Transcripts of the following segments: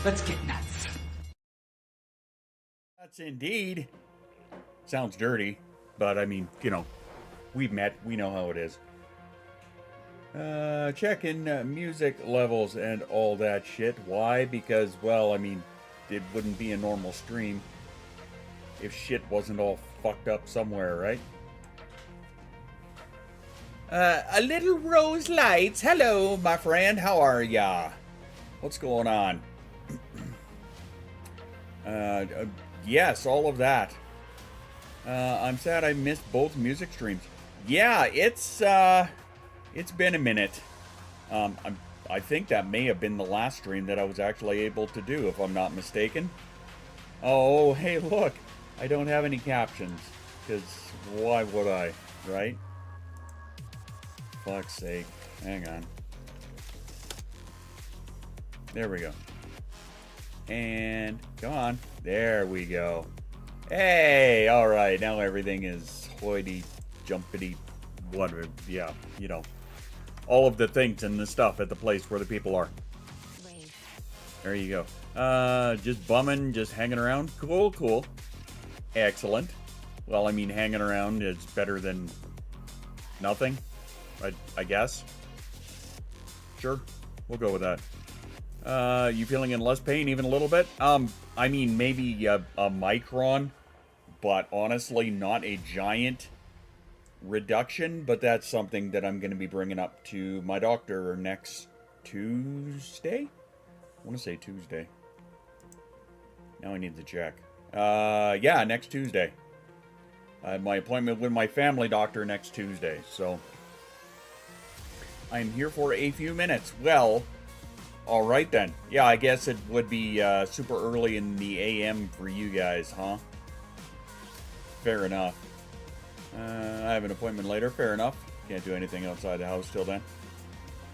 Let's get nuts. That's indeed. Sounds dirty, but I mean, you know, we've met, we know how it is. Checking music levels and all that shit. Why? Because, well, I mean, it wouldn't be a normal stream if shit wasn't all fucked up somewhere, right? A little Rose Lights. Hello, my friend. How are ya? What's going on? Yes, all of that. I'm sad I missed both music streams. Yeah, it's been a minute. I think that may have been the last stream that I was actually able to do, if I'm not mistaken. Oh, hey, look. I don't have any captions. Because why would I, right? Fuck's sake. Hang on. There we go. And, come on. There we go. Hey, alright. Now everything is hoity, jumpity, whatever. Yeah, you know. All of the things and the stuff at the place where the people are. There you go. Just bumming, just hanging around. Cool, cool. Excellent. Well, I mean, hanging around is better than nothing, I guess. Sure, we'll go with that. You feeling in less pain even a little bit? I mean, maybe a micron, but honestly, not a giant reduction, but that's something that I'm going to be bringing up to my doctor next Tuesday? I want to say Tuesday. Now I need to check. Yeah, next Tuesday. I have my appointment with my family doctor next Tuesday, so I'm here for a few minutes. Well, alright then. Yeah, I guess it would be super early in the AM for you guys, huh? Fair enough. I have an appointment later. Fair enough. Can't do anything outside the house till then.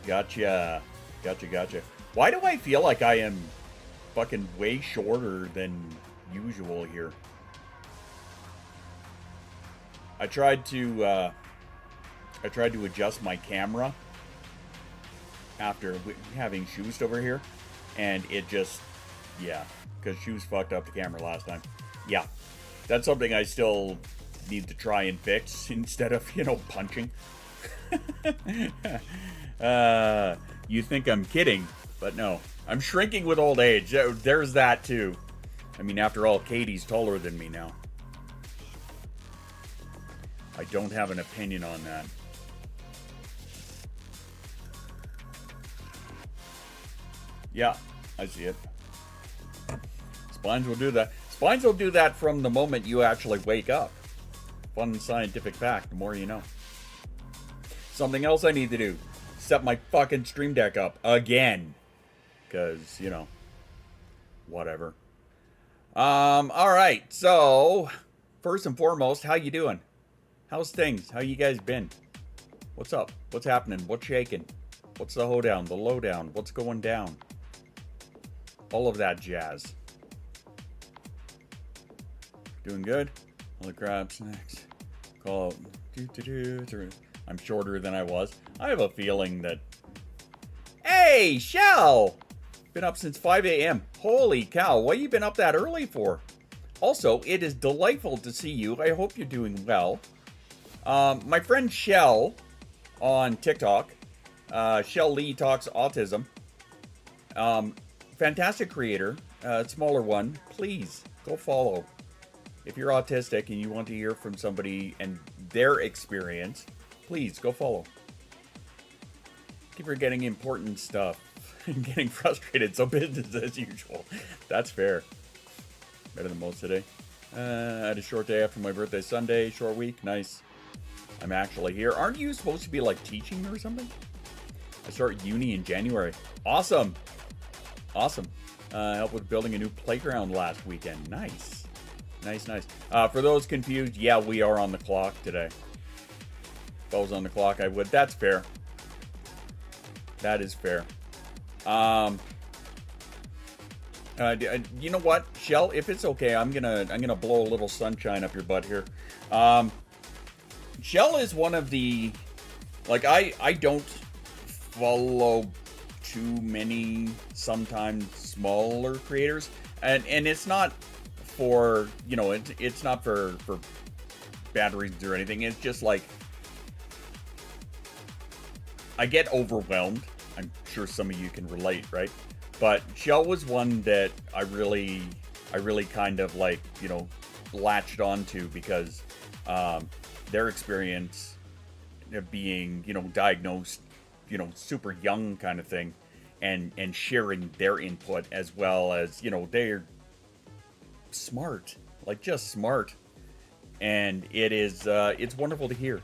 Gotcha. Gotcha. Why do I feel like I am fucking way shorter than usual here? I tried to adjust my camera after having Shoes over here, and it just, yeah, because Shoes fucked up the camera last time. Yeah, that's something I still need to try and fix instead of, you know, punching. You think I'm kidding, but no. I'm shrinking with old age. There's that too. I mean, after all, Katie's taller than me now. I don't have an opinion on that. Yeah, I see it. Spines will do that. Spines will do that from the moment you actually wake up. Fun scientific fact, the more you know. Something else I need to do. Set my fucking Stream Deck up again. Because, you know, whatever. Alright, so first and foremost, how you doing? How's things? How you guys been? What's up? What's happening? What's shaking? What's the hoedown? The lowdown? What's going down? All of that jazz. Doing good? Holy crap, snacks. Call out. I'm shorter than I was. I have a feeling that... Hey, Shell! Been up since 5 a.m. Holy cow, what have you been up that early for? Also, it is delightful to see you. I hope you're doing well. My friend Shell on TikTok, Shell Lee Talks Autism. Fantastic creator, smaller one. Please, go follow. If you're autistic and you want to hear from somebody and their experience, please go follow. Keep forgetting important stuff and getting frustrated, so business as usual. That's fair. Better than most today. I had a short day after my birthday Sunday. Short week. Nice. I'm actually here. Aren't you supposed to be like teaching or something? I start uni in January. Awesome. Awesome. Helped with building a new playground last weekend. Nice. Nice. For those confused, yeah, we are on the clock today. If I was on the clock, I would. That's fair. That is fair. You know what, Shell? If it's okay, I'm gonna blow a little sunshine up your butt here. Shell is one of the, like, I don't follow too many sometimes smaller creators, and it's not for, you know, it's not for bad reasons or anything. It's just like I get overwhelmed. I'm sure some of you can relate, right? But Shell was one that I really kind of like, you know, latched onto because their experience of being, you know, diagnosed, you know, super young kind of thing, and sharing their input, as well as, you know, they're smart, like just smart, and it is it's wonderful to hear,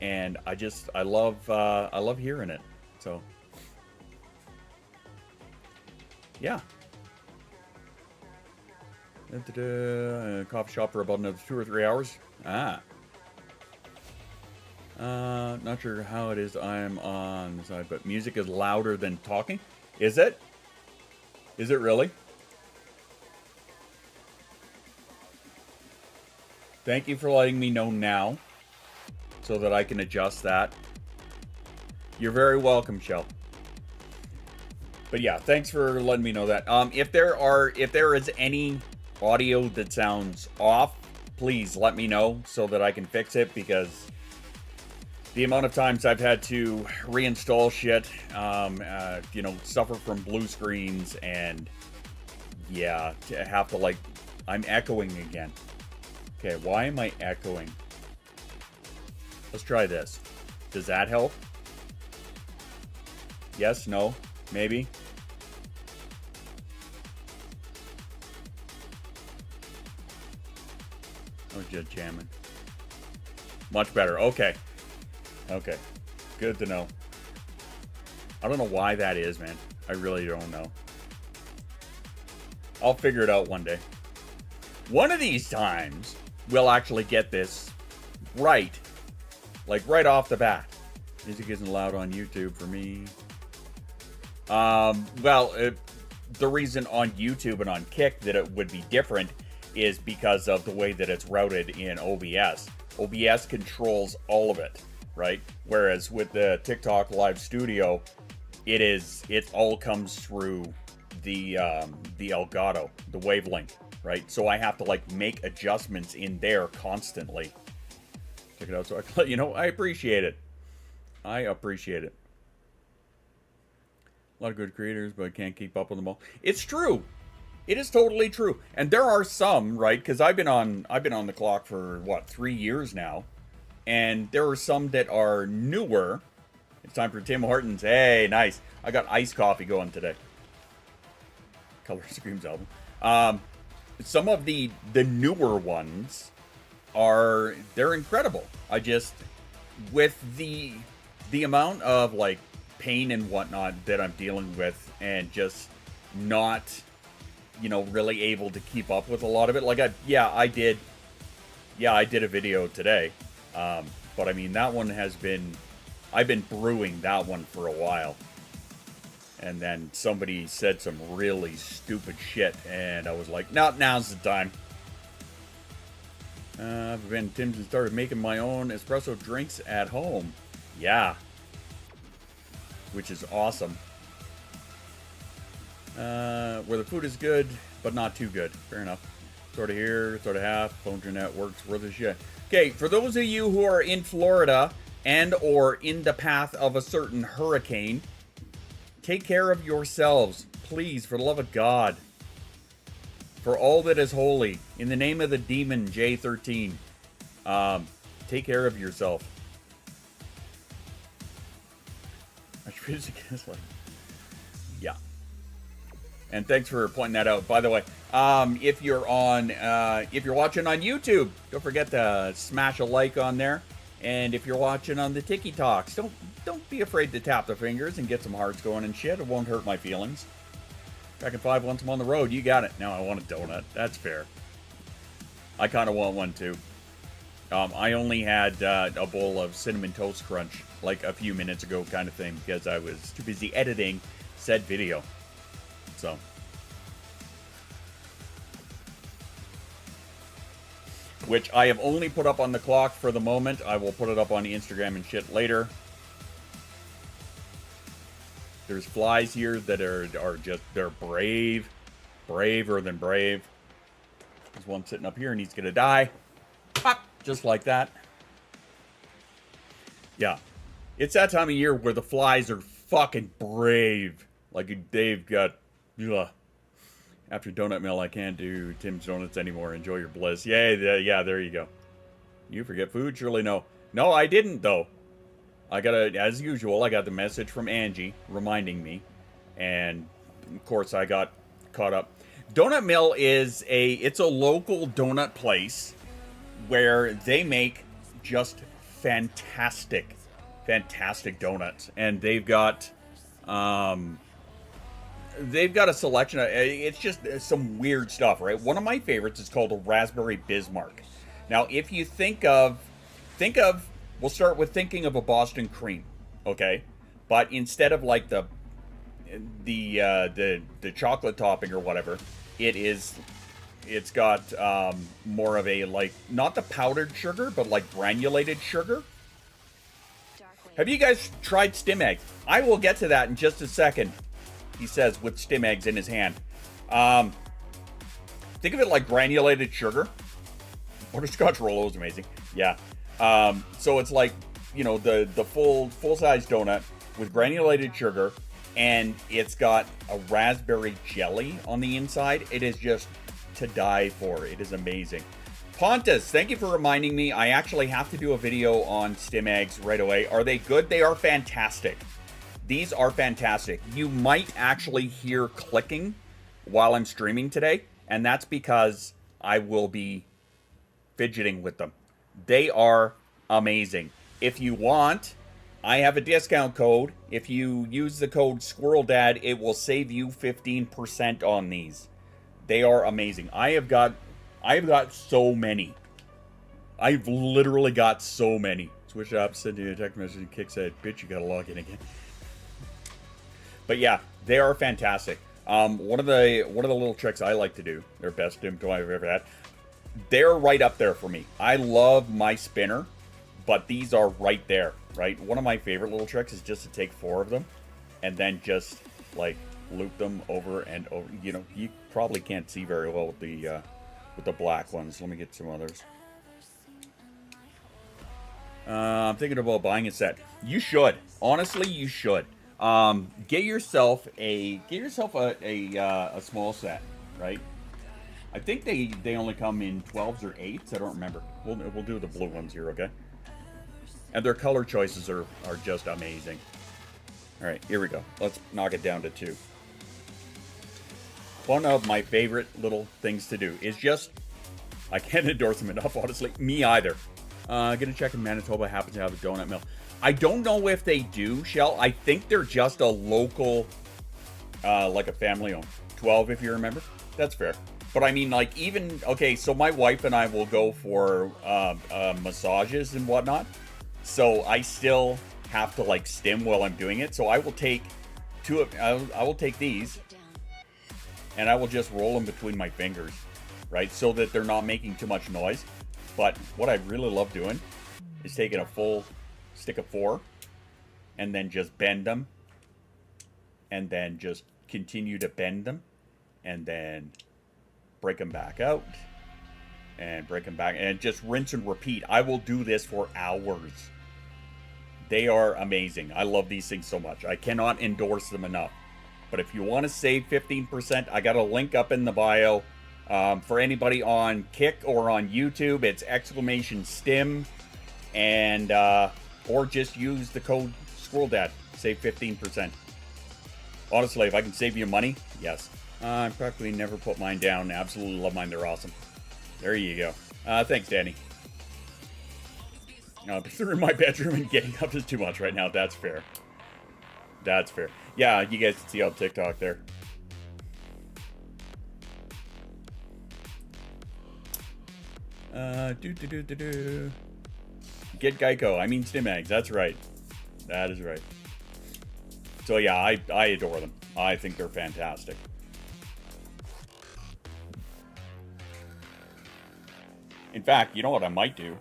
and I love hearing it. So yeah. Coffee shop for about another 2 or 3 hours. Not sure how it is. I'm on the side, but music is louder than talking. Is it? Is it really? Thank you for letting me know now, so that I can adjust that. You're very welcome, Shell. But yeah, thanks for letting me know that. If there is any audio that sounds off, please let me know so that I can fix it, because the amount of times I've had to reinstall shit, you know, suffer from blue screens, and yeah, to have to, like, I'm echoing again. Okay, why am I echoing? Let's try this. Does that help? Yes, no, maybe? Oh, just jamming. Much better. Okay. Okay. Good to know. I don't know why that is, man. I really don't know. I'll figure it out one day. One of these times, we'll actually get this right. Like, right off the bat. Music isn't allowed on YouTube for me. The reason on YouTube and on Kick that it would be different is because of the way that it's routed in OBS. OBS controls all of it, right? Whereas with the TikTok Live Studio, it all comes through the Elgato, the wavelength, right? So I have to, like, make adjustments in there constantly. Check it out so I can let you know. I appreciate it. I appreciate it. A lot of good creators, but I can't keep up with them all. It's true. It is totally true. And there are some, right? Because I've been on the clock for what, 3 years now, and there are some that are newer. It's time for Tim Hortons. Hey, nice. I got iced coffee going today. Color Screams album. Some of the newer ones they're incredible. I just, with the amount of, like, pain and whatnot that I'm dealing with, and just not, you know, really able to keep up with a lot of it. Like, I did a video today, but I mean, that one I've been brewing that one for a while, and then somebody said some really stupid shit, and I was like, no, now's the time. I've been Tim's and started making my own espresso drinks at home. Yeah. Which is awesome. Where the food is good, but not too good. Fair enough. Sort of here, sort of half. Phone internet works worth a shit. Okay, for those of you who are in Florida and or in the path of a certain hurricane, take care of yourselves. Please, for the love of God. For all that is holy. In the name of the demon, J13. Take care of yourself. Yeah. And thanks for pointing that out. By the way, if you're watching on YouTube, don't forget to smash a like on there. And if you're watching on the Tiki Talks, don't be afraid to tap the fingers and get some hearts going and shit. It won't hurt my feelings. Back in 5 once I'm on the road. You got it. Now I want a donut. That's fair. I kind of want one too. I only had a bowl of Cinnamon Toast Crunch like a few minutes ago, kind of thing, because I was too busy editing said video. So, which I have only put up on the clock for the moment. I will put it up on Instagram and shit later. There's flies here that are just, they're brave. Braver than brave. There's one sitting up here and he's gonna die. Pop! Just like that. Yeah. It's that time of year where the flies are fucking brave. Like, they've got... Ugh. After Donut Mill, I can't do Tim's Donuts anymore. Enjoy your bliss. Yay, yeah, there you go. You forget food? Surely no. No, I didn't, though. As usual, I got the message from Angie reminding me. And, of course, I got caught up. Donut Mill is it's a local donut place where they make just fantastic donuts. And they've got a selection of, it's just some weird stuff, right? One of my favorites is called a Raspberry Bismarck. Now, if you think of, we'll start with thinking of a Boston cream, okay? But instead of like the chocolate topping or whatever, it's got more of a, like, not the powdered sugar, but like granulated sugar. Have you guys tried stim eggs? I will get to that in just a second, he says, with stim eggs in his hand. Think of it like granulated sugar. Butterscotch Rolo is amazing. Yeah. So it's like, you know, the full-size donut with granulated sugar, and it's got a raspberry jelly on the inside. It is just to die for. It is amazing. Pontus, thank you for reminding me. I actually have to do a video on stim eggs right away. Are they good? They are fantastic. These are fantastic. You might actually hear clicking while I'm streaming today, and that's because I will be fidgeting with them. They are amazing. If you want, I have a discount code. If you use the code SquirrelDad, it will save you 15% on these. They are amazing. I have got so many. I've literally got so many. Switch up, send you a text message, and Kick said, bitch, you gotta log in again. But yeah, they are fantastic. One of the little tricks I like to do, their best dim toy I've ever had, they're right up there for me. I love my spinner, but these are right there, right? One of my favorite little tricks is just to take 4 of them and then just, like, loop them over and over. You know, you probably can't see very well with the black ones. Let me get some others. I'm thinking about buying a set. You should. Honestly, you should. Get yourself a small set, right? I think they only come in 12s or 8s. I don't remember. We'll do the blue ones here, okay? And their color choices are just amazing. All right, here we go. Let's knock it down to 2. One of my favorite little things to do is just, I can't endorse them enough, honestly. Me either. Gonna check if Manitoba happens to have a donut mill. I don't know if they do, Shell. I think they're just a local, like a family owned. 12, if you remember. That's fair. But I mean, like, even, okay, so my wife and I will go for massages and whatnot. So I still have to, like, stim while I'm doing it. So I will take I will take these and I will just roll them between my fingers, right? So that they're not making too much noise. But what I really love doing is taking a full stick of 4 and then just bend them and then just continue to bend them and then break them back out and break them back and just rinse and repeat. I will do this for hours. They are amazing. I love these things so much. I cannot endorse them enough. But if you want to save 15%, I got a link up in the bio. For anybody on Kick or on YouTube, it's !STIM, and or just use the code SquirrelDad. Save 15%. Honestly, if I can save you money, yes. I practically never put mine down. Absolutely love mine. They're awesome. There you go. Thanks, Danny. They're in my bedroom and getting up is too much right now. That's fair. That's fair. Yeah, you guys can see on TikTok there. Get Geico. I mean Stim Eggs. That's right. That is right. So yeah, I adore them. I think they're fantastic. In fact, you know what I might do?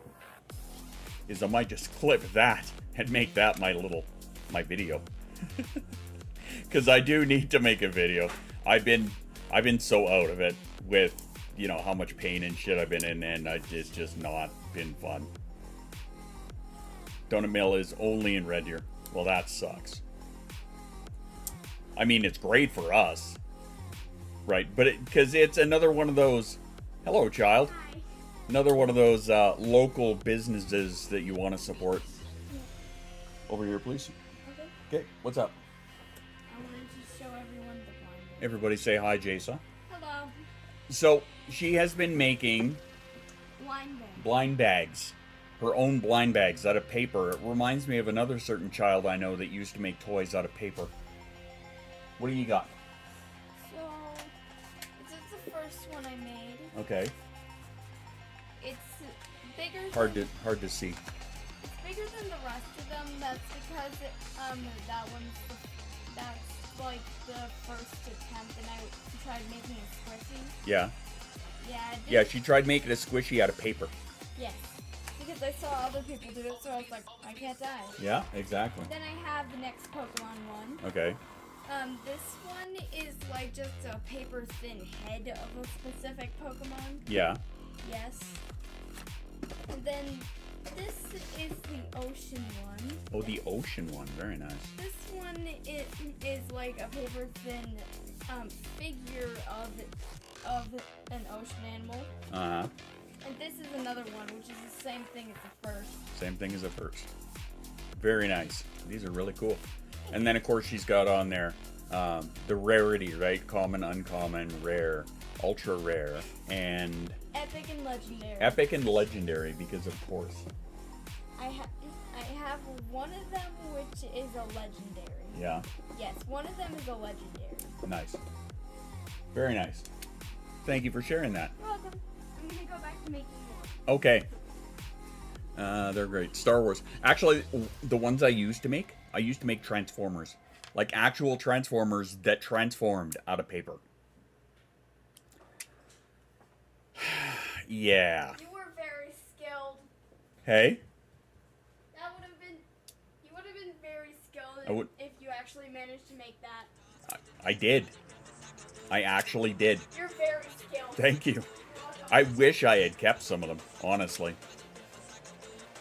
Is I might just clip that and make that my video. because I do need to make a video. I've been so out of it with, you know, how much pain and shit I've been in, and it's just not been fun. Donut Mill is only in Red Deer. Well, that sucks. I mean, it's great for us, right? But because it's another one of those. Hello, child. Hi. Another one of those local businesses that you want to support. Over here, please. Okay, what's up? I wanted to show everyone the blind bag. Everybody say hi, Jason. Hello. So, she has been making blind bags. Her own blind bags out of paper. It reminds me of another certain child I know that used to make toys out of paper. What do you got? So, this is the first one I made. Okay. It's bigger. Hard to see. It's bigger than the rest of them. That's because that's like the first attempt, and I tried making a squishy. Yeah. Yeah. Yeah, she tried making a squishy out of paper. Yes. Because I saw other people do it, so I was like, I can't die. Yeah, exactly. Then I have the next Pokemon one. Okay. This one is like just a paper thin head of a specific Pokemon. Yeah. Yes. And then this is the ocean one. Oh, the ocean one. Very nice. This one is like a paper thin figure of an ocean animal. Uh-huh. And this is another one, which is the same thing as the first. Same thing as the first. Very nice. These are really cool. And then, of course, she's got on there the rarity, right? Common, uncommon, rare, ultra rare, and... Epic and legendary. Epic and legendary, because of course. I have one of them, which is a legendary. Yeah. Yes, one of them is a legendary. Nice. Very nice. Thank you for sharing that. You're welcome. I'm gonna go back to making more. Okay. They're great. Star Wars. Actually, the ones I used to make Transformers. Like actual Transformers that transformed out of paper. Yeah. You were very skilled. Hey? You would have been very skilled if you actually managed to make that. I did. I actually did. You're very skilled. Thank you. I wish I had kept some of them, honestly.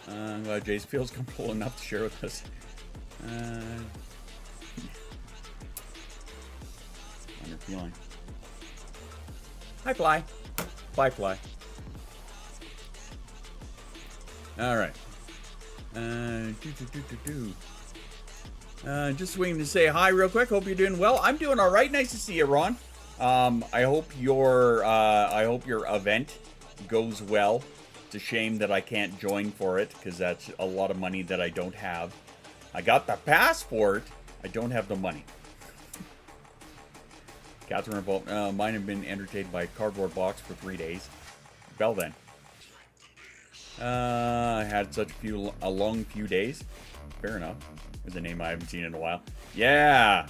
I'm glad Jace feels comfortable enough to share with us. On your feeling. Hi, Fly. Bye, Fly. Alright. Just waiting to say hi real quick. Hope you're doing well. I'm doing alright. Nice to see you, Ron. I hope your event goes well. It's a shame that I can't join for it, because that's a lot of money that I don't have. I got the passport. I don't have the money. Catherine revolt. Mine have been entertained by a cardboard box for 3 days. Well then. I had such a long few days. Fair enough. Is a name I haven't seen in a while. Yeah.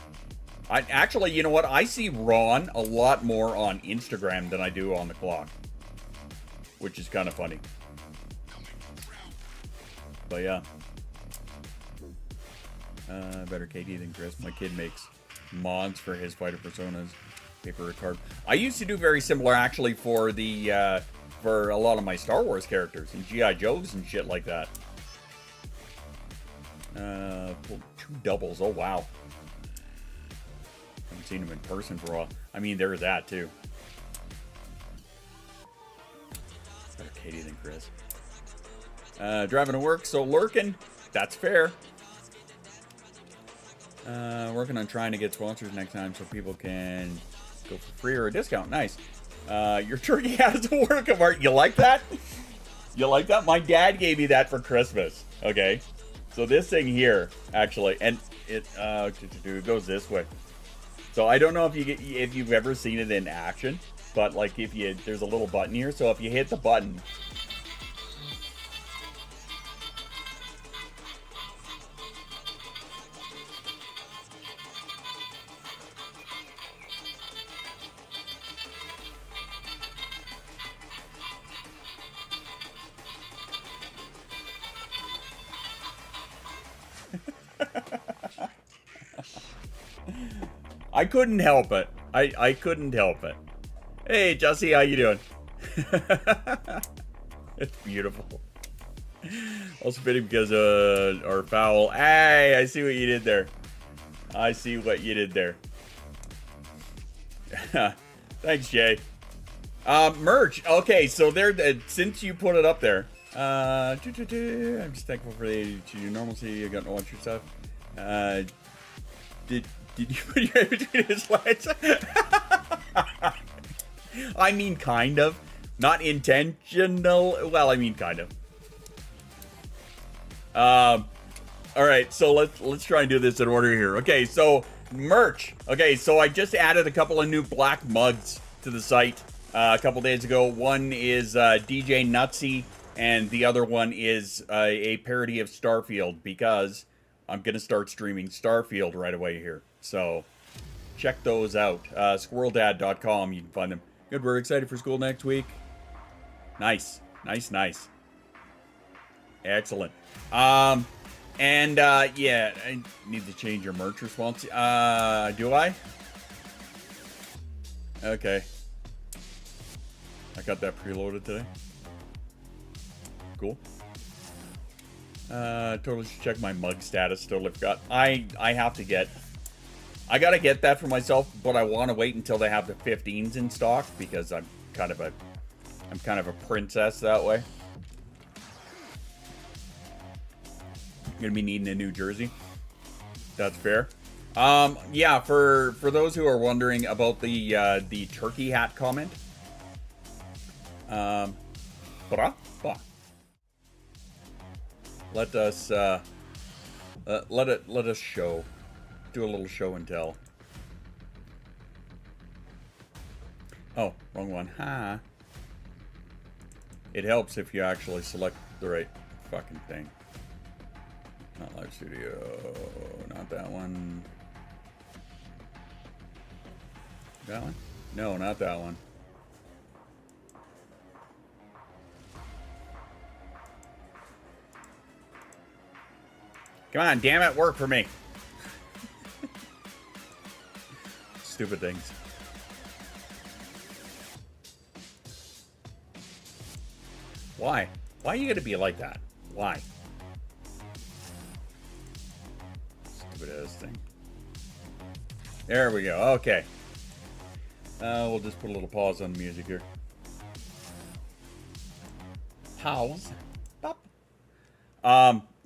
Actually, you know what? I see Ron a lot more on Instagram than I do on the clock. Which is kind of funny. But yeah. Better Katie than Chris. My kid makes mods for his fighter personas. Paper card. I used to do very similar actually for the for a lot of my Star Wars characters and G.I. Joes and shit like that. 2 doubles. Oh wow. Haven't seen him in person for a while. I mean, there's that too. Better Katie than Chris. Driving to work, so lurking. That's fair. Working on trying to get sponsors next time so people can go for free or a discount. Nice. Your turkey has a work of art. You like that? You like that? My dad gave me that for Christmas. Okay. So this thing here, actually, and it goes this way. So I don't know if you've ever seen it in action, but like there's a little button here. So if you hit the button. I couldn't help it. I couldn't help it. Hey, Jesse, how you doing? It's beautiful. Also fitting because our foul. Hey, I see what you did there. I see what you did there. Thanks, Jay. Merch. Okay, so there. Since you put it up there, I'm just thankful for the normalcy. I got to watch your stuff. Did you put your head between his legs? I mean, kind of. Not intentional. Well, I mean, kind of. All right, so let's try and do this in order here. Okay, so merch. Okay, so I just added a couple of new black mugs to the site a couple days ago. One is DJ Nutsy, and the other one is a parody of Starfield, because I'm gonna start streaming Starfield right away here. So check those out. SquirrelDad.com. You can find them. Good. We're excited for school next week. Nice. Excellent. And yeah, I need to change your merch response. Do I? Okay. I got that preloaded today. Cool. Totally should check my mug status. Totally forgot. I have to get. I gotta get that for myself, but I want to wait until they have the 15s in stock, because I'm kind of a princess that way. Gonna be needing a new jersey. That's fair. Yeah, for those who are wondering about the turkey hat comment. Let us let us do a little show and tell. Oh, wrong one. Ha. It helps if you actually select the right fucking thing. Not live studio. Not that one. That one? No, not that one. Come on, damn it, work for me. Stupid things. Why? Why are you gonna be like that? Why? Stupid ass thing. There we go. Okay. We'll just put a little pause on the music here. Pause. Pop.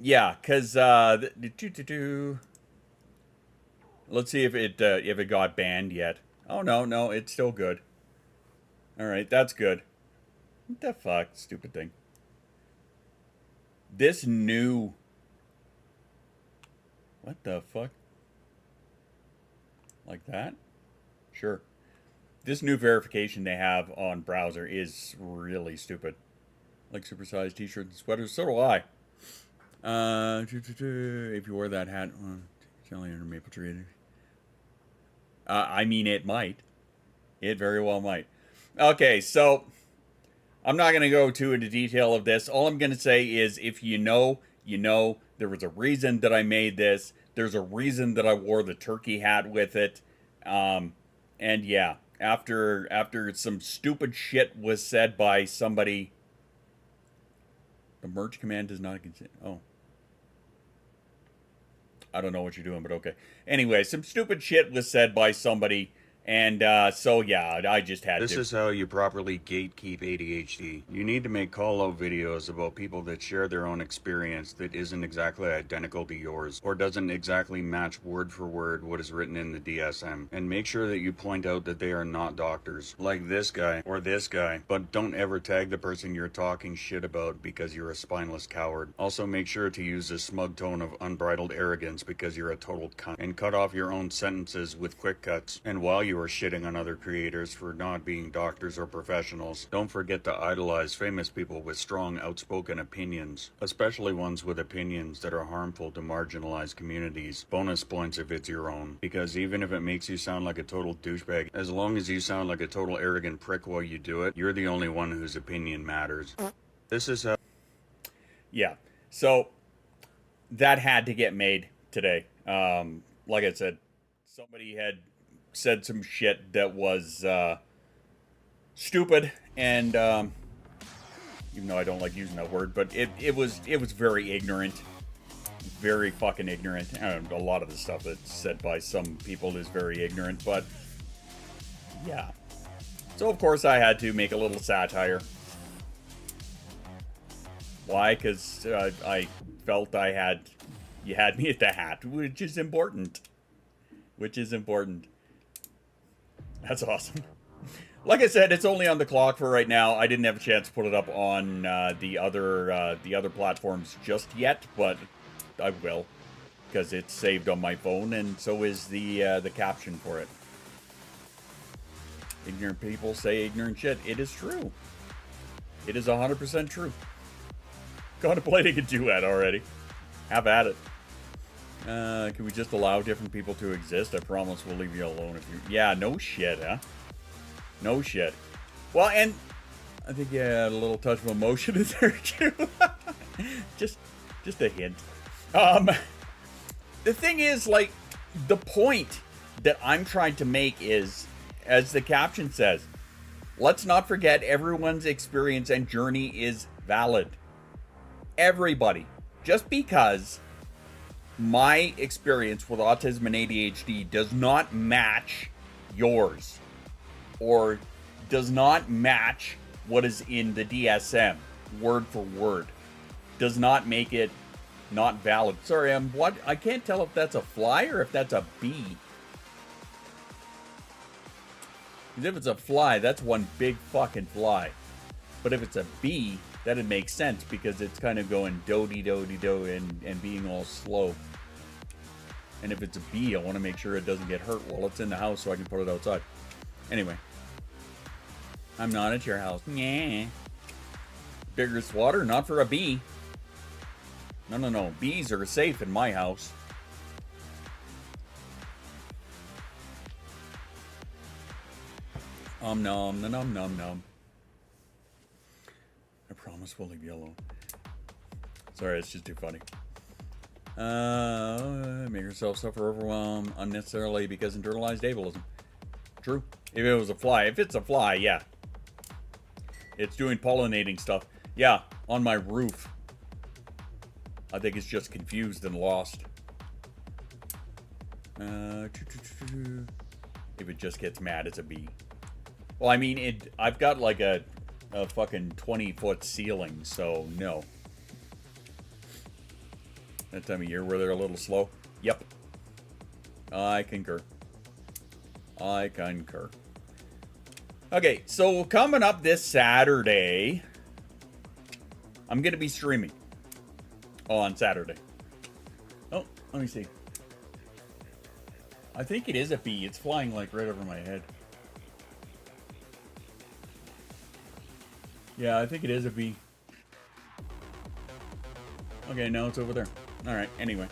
Yeah, cause let's see if it got banned yet. Oh no, it's still good. All right, that's good. What the fuck, stupid thing. This new. What the fuck? Like that? Sure. This new verification they have on browser is really stupid. Like supersized t-shirts and sweaters. So do I. If you wear that hat, it's only under maple tree. I mean, it might. It very well might. Okay, so I'm not going to go too into detail of this. All I'm going to say is, if you know, you know. There was a reason that I made this. There's a reason that I wore the turkey hat with it. And yeah, after some stupid shit was said by somebody, the merge command does not consent. Oh. I don't know what you're doing, but okay. Anyway, some stupid shit was said by somebody, and so yeah, I just had to. This is how you properly gatekeep ADHD. You need to make call-out videos about people that share their own experience that isn't exactly identical to yours, or doesn't exactly match word for word what is written in the DSM. And make sure that you point out that they are not doctors, like this guy or this guy, but don't ever tag the person you're talking shit about because you're a spineless coward. Also, make sure to use a smug tone of unbridled arrogance because you're a total cunt, and cut off your own sentences with quick cuts. And while you are shitting on other creators for not being doctors or professionals, don't forget to idolize famous people with strong, outspoken opinions, especially ones with opinions that are harmful to marginalized communities. Bonus points if it's your own, because even if it makes you sound like a total douchebag, as long as you sound like a total arrogant prick while you do it, you're the only one whose opinion matters. This is how... Yeah, so that had to get made today. Like I said, somebody had said some shit that was stupid, and even though I don't like using that word, but it was very ignorant, very fucking ignorant. A lot of the stuff that's said by some people is very ignorant, but yeah. So of course I had to make a little satire. Why? Because I felt you had me at the hat, which is important. That's awesome. Like I said, it's only on the clock for right now. I didn't have a chance to put it up on the other platforms just yet, but I will, because it's saved on my phone, and so is the caption for it. Ignorant people say ignorant shit. It is true. It is 100% true. Contemplating a duet already. Have at it. Can we just allow different people to exist? I promise we'll leave you alone if you... Yeah, no shit, huh? No shit. Well, and I think you had a little touch of emotion in there, too. just a hint. The thing is, like, the point that I'm trying to make is, as the caption says, let's not forget everyone's experience and journey is valid. Everybody. Just because my experience with autism and ADHD does not match yours, or does not match what is in the DSM, word for word, does not make it not valid. Sorry, I can't tell if that's a fly or if that's a bee. Because if it's a fly, that's one big fucking fly. But if it's a bee, that'd make sense, because it's kind of going do-de-do-de-do and being all slow. And if it's a bee, I want to make sure it doesn't get hurt while it's in the house so I can put it outside. Anyway. I'm not at your house. Nah. Bigger swatter, not for a bee. No. Bees are safe in my house. Nom. I promise we'll leave you alone. Sorry, it's just too funny. Make yourself suffer overwhelm unnecessarily because internalized ableism. True. If it was a fly. If it's a fly, yeah. It's doing pollinating stuff. Yeah, on my roof. I think it's just confused and lost. If it just gets mad, it's a bee. Well, I mean, I've got like a fucking 20-foot ceiling, so no. That time of year where they're a little slow? Yep. I concur. Okay, so coming up this Saturday, I'm going to be streaming on Saturday. Oh, let me see. I think it is a bee. It's flying like right over my head. Yeah, I think it is a bee. Okay, now it's over there. Alright, anyway.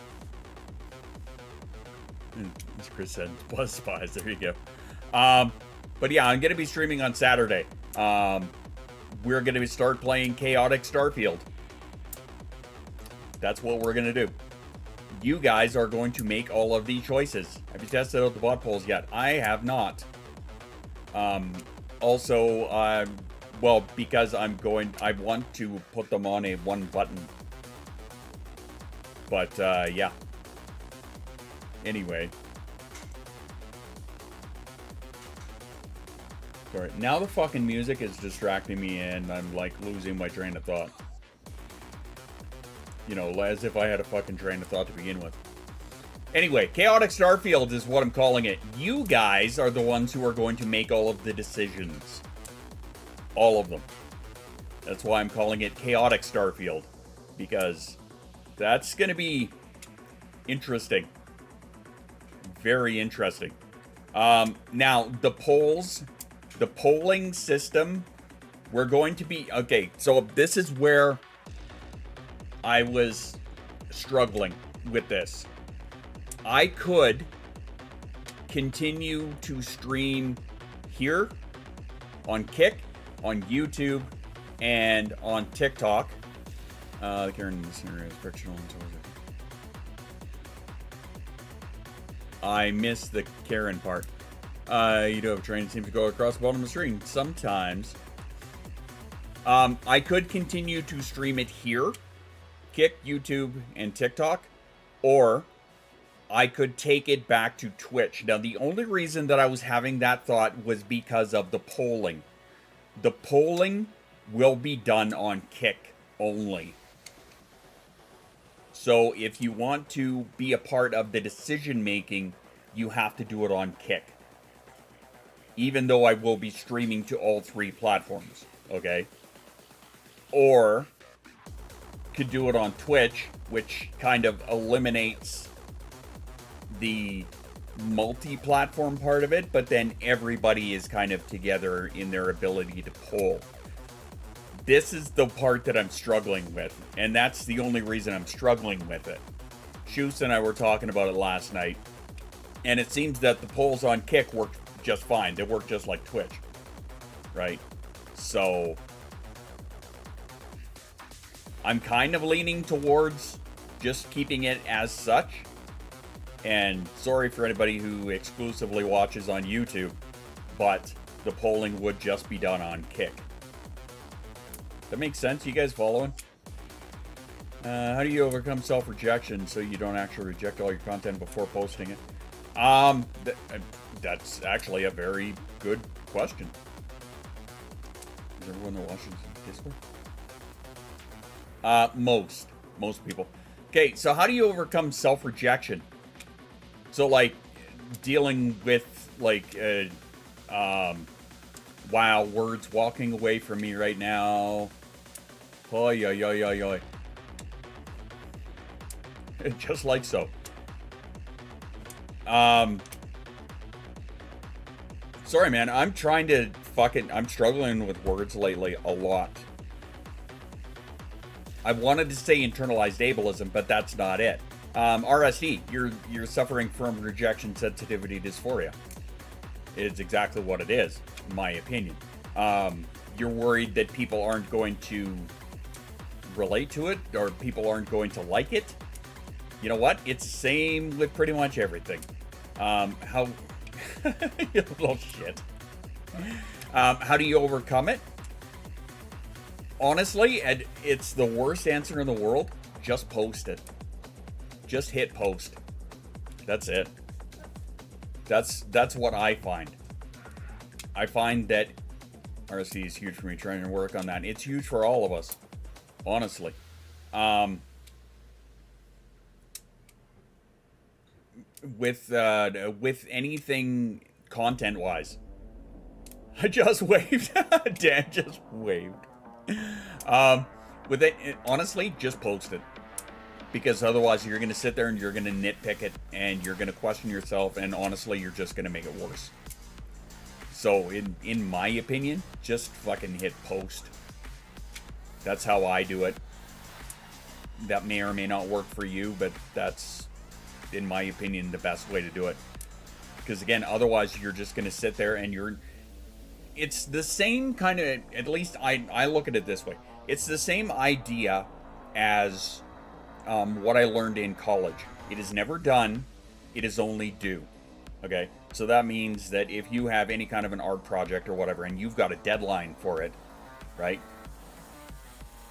As Chris said, buzz spies. There you go. But yeah, I'm going to be streaming on Saturday. We're going to start playing Chaotic Starfield. That's what we're going to do. You guys are going to make all of the choices. Have you tested out the bot polls yet? I have not. Also, well, because I want to put them on a one button. But, yeah. Anyway. Sorry. Now the fucking music is distracting me and I'm, like, losing my train of thought. You know, as if I had a fucking train of thought to begin with. Anyway, Chaotic Starfield is what I'm calling it. You guys are the ones who are going to make all of the decisions. All of them. That's why I'm calling it Chaotic Starfield. Because that's going to be interesting. Very interesting. Now, the polling system, we're going to be... Okay, so this is where I was struggling with this. I could continue to stream here on Kick, on YouTube, and on TikTok. The Karen scenario is frictional. I missed the Karen part. You do have a train that seems to go across the bottom of the screen. Sometimes. I could continue to stream it here, Kick, YouTube, and TikTok, or I could take it back to Twitch. Now, the only reason that I was having that thought was because of the polling. The polling will be done on Kick only. So if you want to be a part of the decision making, you have to do it on Kick. Even though I will be streaming to all 3 platforms, okay? Or could do it on Twitch, which kind of eliminates the multi-platform part of it, but then everybody is kind of together in their ability to poll. This is the part that I'm struggling with, and that's the only reason I'm struggling with it. Shoes and I were talking about it last night, and it seems that the polls on Kick work just fine. They work just like Twitch, right? So I'm kind of leaning towards just keeping it as such. And sorry for anybody who exclusively watches on YouTube, but the polling would just be done on Kick. That makes sense? You guys following? How do you overcome self-rejection so you don't actually reject all your content before posting it? That's actually a very good question. Is everyone that watches Discord? Most people. Okay, so how do you overcome self-rejection? So, like, dealing with, like, wow, words walking away from me right now. Oi, oi, oi, oi, oi. Just like so. Sorry, man, I'm struggling with words lately a lot. I wanted to say internalized ableism, but that's not it. RSD, you're suffering from rejection sensitivity dysphoria. It's exactly what it is, in my opinion. You're worried that people aren't going to relate to it, or people aren't going to like it. You know what? It's the same with pretty much everything. You little shit. How do you overcome it? Honestly, it's the worst answer in the world. Just post it. Just hit post. That's it. That's what I find. I find that RSD is huge for me, trying to work on that. It's huge for all of us, honestly. With anything content-wise. I just waved. Dan just waved. With it, honestly, just post it. Because otherwise you're going to sit there and you're going to nitpick it and you're going to question yourself, and honestly you're just going to make it worse. So in my opinion, just fucking hit post. That's how I do it. That may or may not work for you, but that's, in my opinion, the best way to do it. Because again, otherwise you're just going to sit there and it's the same kind of, at least I look at it this way. It's the same idea as what I learned in college. It is never done, it is only do. Okay? So that means that if you have any kind of an art project or whatever, and you've got a deadline for it, right?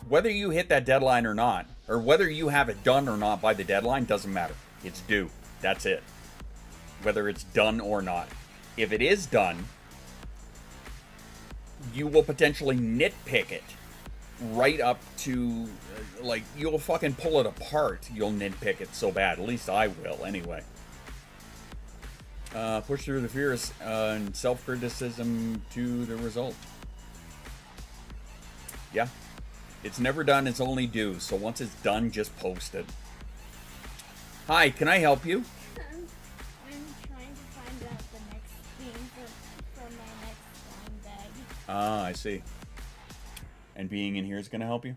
Whether you hit that deadline or not, or whether you have it done or not by the deadline, doesn't matter. It's due. That's it. Whether it's done or not. If it is done, you will potentially nitpick it right up to, like, you'll fucking pull it apart. You'll nitpick it so bad. At least I will, anyway. Push through the fears and self-criticism to the result. Yeah. It's never done, it's only due. So once it's done, just post it. Hi, can I help you? I'm trying to find out the next theme for my next slime bag. Ah, I see. And being in here is going to help you?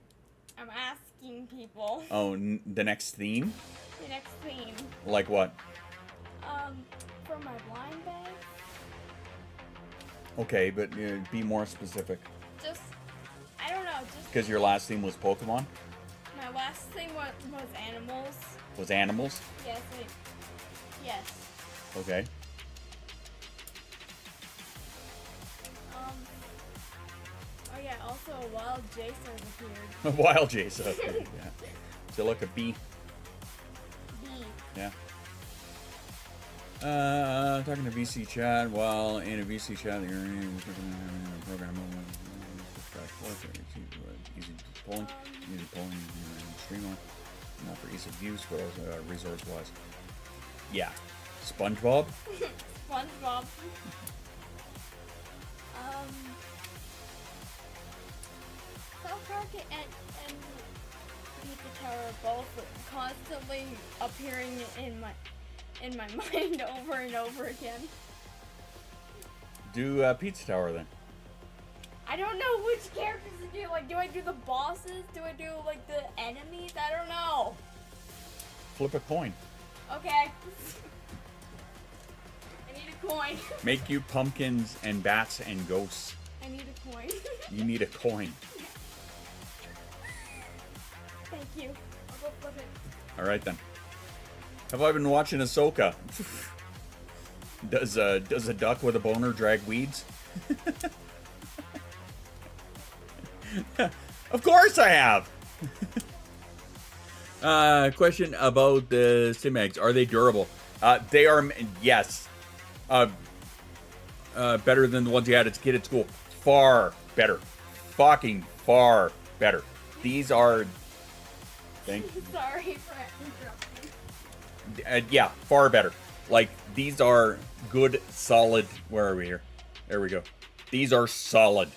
I'm asking people. Oh, the next theme? The next theme. Like what? For my blind bag. Okay, but be more specific. Just, I don't know, just... Because your last theme was Pokemon? My last thing was animals. Was animals? Yes, yes. Okay. yeah, also a wild Jason appeared. Wild Jason. Yeah. So look, a bee. B. Yeah. Talking to VC chat while in a VC chat, you're in a program. Easy polling, streamline. Not for ease of use, but also resource-wise. Yeah. SpongeBob. SpongeBob. South Park and Pizza Tower are both constantly appearing in my mind over and over again. Do Pizza Tower then. I don't know which characters to do. Like, do I do the bosses? Do I do like the enemies? I don't know. Flip a coin. Okay. I need a coin. Make you pumpkins and bats and ghosts. I need a coin. You need a coin. Thank you. I'll go flip it. All right then. Have I been watching Ahsoka? Does a duck with a boner drag weeds? Of course I have. Question about the stim eggs. Are they durable? They are, yes. Better than the ones you had as a kid at school. Far better. Fucking far better. These are... Sorry for interrupting. Yeah, far better. Like, these are good, solid... Where are we here? There we go. These are solid.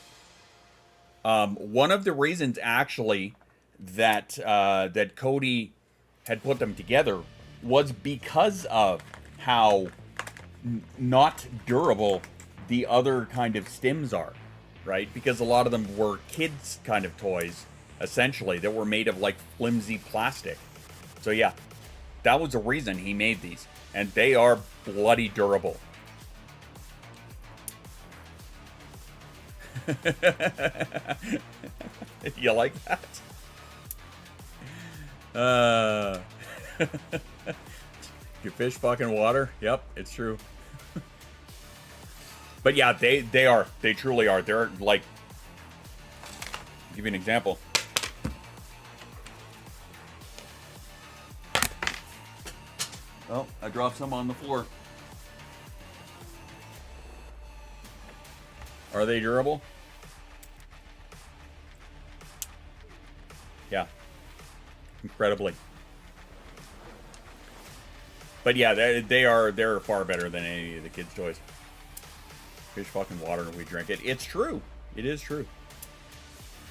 One of the reasons, actually, that that Cody had put them together was because of how not durable the other kind of stims are, right? Because a lot of them were kids' kind of toys, essentially, that were made of, like, flimsy plastic. So, yeah, that was the reason he made these. And they are bloody durable. You like that? You fish fucking water? Yep, it's true. But yeah, they truly are. They're like, give you an example. Oh, I dropped some on the floor. Are they durable? Yeah. Incredibly. But yeah, they're far better than any of the kids' toys. Fish fucking water and we drink it. It's true. It is true.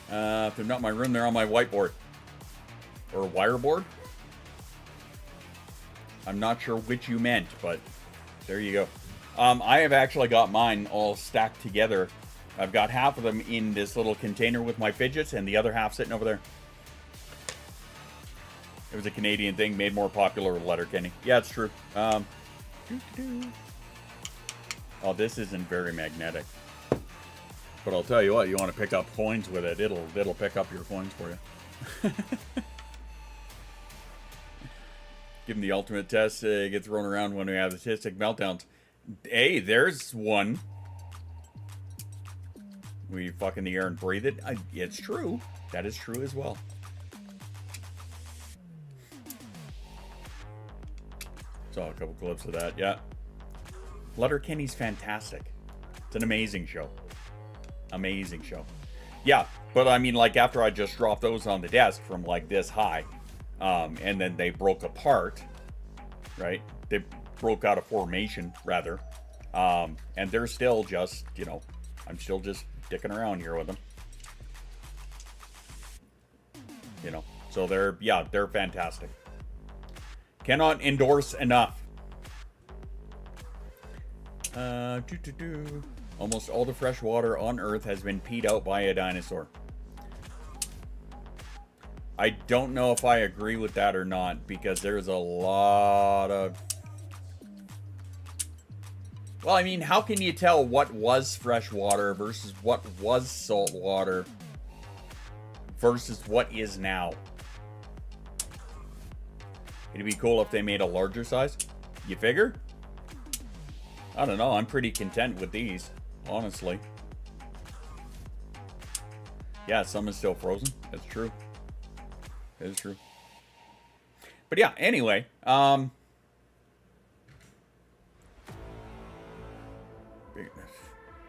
If they're not in my room, they're on my whiteboard. Or wireboard. I'm not sure which you meant, but there you go. I have actually got mine all stacked together. I've got half of them in this little container with my fidgets and the other half sitting over there. It was a Canadian thing, made more popular with Letterkenny. Yeah, it's true. Oh, this isn't very magnetic. But I'll tell you what, you want to pick up coins with it, it'll pick up your coins for you. Give them the ultimate test, get thrown around when we have autistic meltdowns. Hey, there's one. We fuck in the air and breathe it. It's true. That is true as well. Saw a couple clips of that, yeah. Letterkenny's fantastic. It's an amazing show. Amazing show. Yeah, but I mean, like, after I just dropped those on the desk from, like, this high, and then they broke apart, right? They broke out of formation, rather. And they're still just, you know, I'm still just dicking around here with them. You know, so they're fantastic. Cannot endorse enough. Almost all the fresh water on Earth has been peed out by a dinosaur. I don't know if I agree with that or not, because there's a lot of... Well, I mean, how can you tell what was fresh water versus what was salt water versus what is now? It'd be cool if they made a larger size. You figure? I don't know. I'm pretty content with these, honestly. Yeah, some is still frozen. That's true. That is true. But yeah, anyway,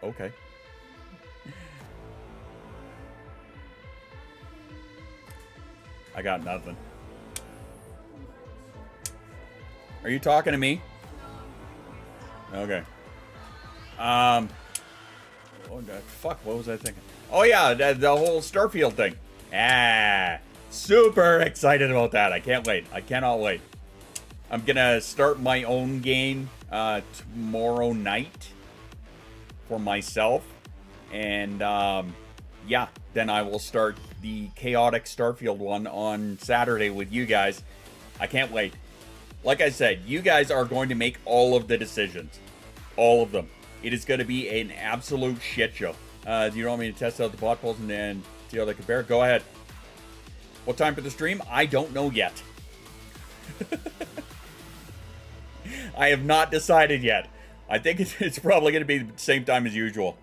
okay. I got nothing. Are you talking to me? Okay. Oh, fuck, what was I thinking? Oh yeah, the whole Starfield thing. Ah, super excited about that. I can't wait. I cannot wait. I'm gonna start my own game tomorrow night for myself. And yeah, then I will start the chaotic Starfield one on Saturday with you guys. I can't wait. Like I said, you guys are going to make all of the decisions. All of them. It is going to be an absolute shit show. Do you want me to test out the bot polls and then see how they compare? Go ahead. What time for the stream? I don't know yet. I have not decided yet. I think it's probably going to be the same time as usual.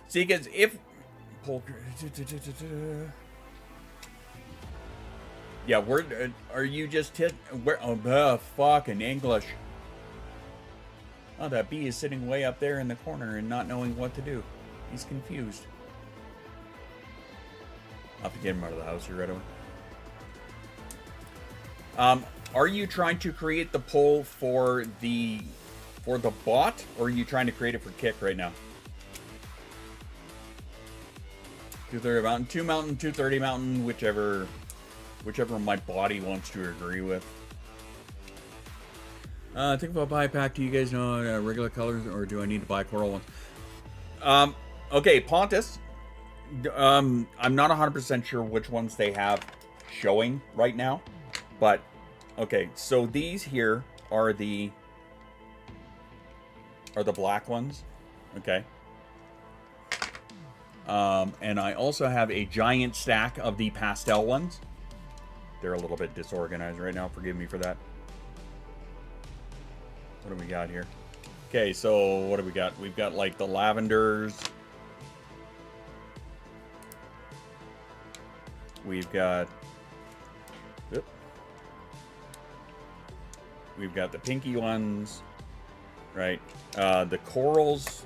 See, because if... Yeah, where are you just hit? Where? Oh, fucking English. Oh, that bee is sitting way up there in the corner and not knowing what to do. He's confused. I'll have to get him out of the house here right away. Are you trying to create the poll for the bot, or are you trying to create it for Kick right now? 230 mountain, 2 mountain, 230 mountain, whichever my body wants to agree with. Think about buy a pack. Do you guys know regular colors, or do I need to buy coral ones? Okay, Pontus. I'm not 100% sure which ones they have showing right now, but okay. So these here are the black ones. Okay. And I also have a giant stack of the pastel ones. They're a little bit disorganized right now. Forgive me for that. What do we got here? Okay, so what do we got? We've got like the lavenders. We've got... Oops. We've got the pinky ones. Right. The corals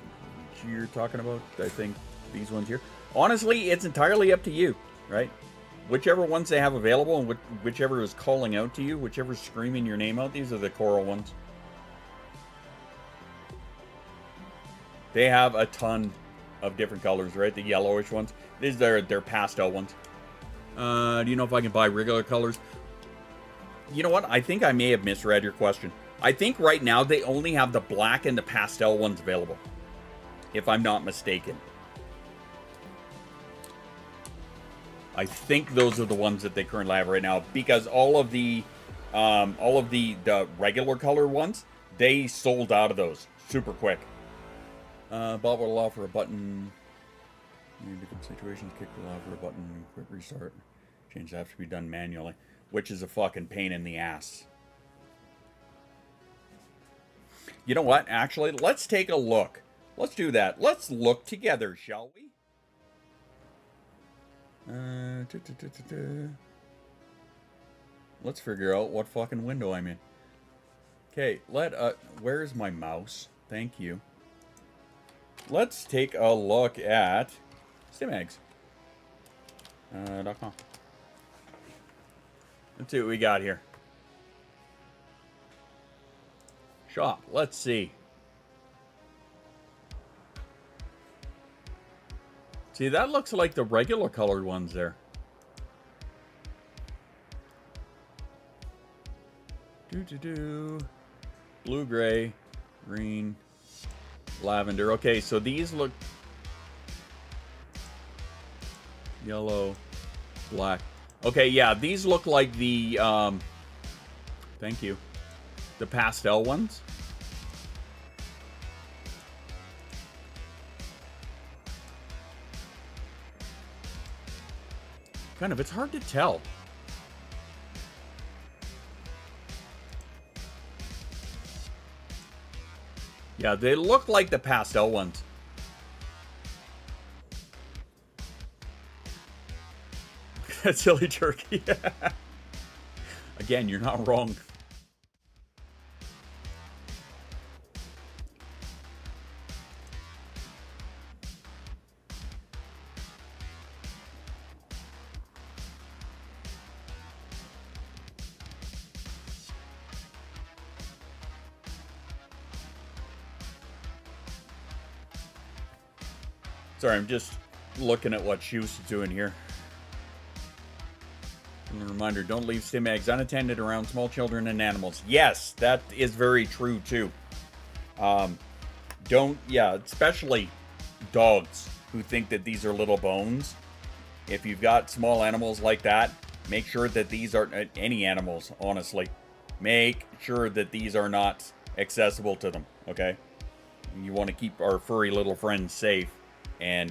you're talking about, I think these ones here. Honestly, it's entirely up to you, right? Whichever ones they have available and whichever is calling out to you, whichever's screaming your name out, these are the coral ones. They have a ton of different colors, right? The yellowish ones. These are their pastel ones. Do you know if I can buy regular colors? You know what? I think I may have misread your question. I think right now they only have the black and the pastel ones available, if I'm not mistaken. I think those are the ones that they currently have right now, because all of the regular color ones, they sold out of those super quick. Bob will allow for a button. In different situations, Kick will allow for a button. Quick restart. Changes have to be done manually, which is a fucking pain in the ass. You know what? Actually, let's take a look. Let's do that. Let's look together, shall we? Let's figure out what fucking window I'm in. Okay, where's my mouse? Thank you. Let's take a look at stimegs.com. Let's see what we got here. Shop. Let's see. See, that looks like the regular colored ones there. Blue, gray, green, lavender. Okay, so these look yellow, black. Okay, yeah, these look like the thank you. The pastel ones. Kind of, it's hard to tell. Yeah, they look like the pastel ones. That silly turkey. Again, you're not wrong. Sorry, I'm just looking at what Shoes is doing here. And a reminder, don't leave stim eggs unattended around small children and animals. Yes, that is very true, too. Especially dogs who think that these are little bones. If you've got small animals like that, make sure that these are, any animals, honestly, make sure that these are not accessible to them, okay? You want to keep our furry little friends safe. And,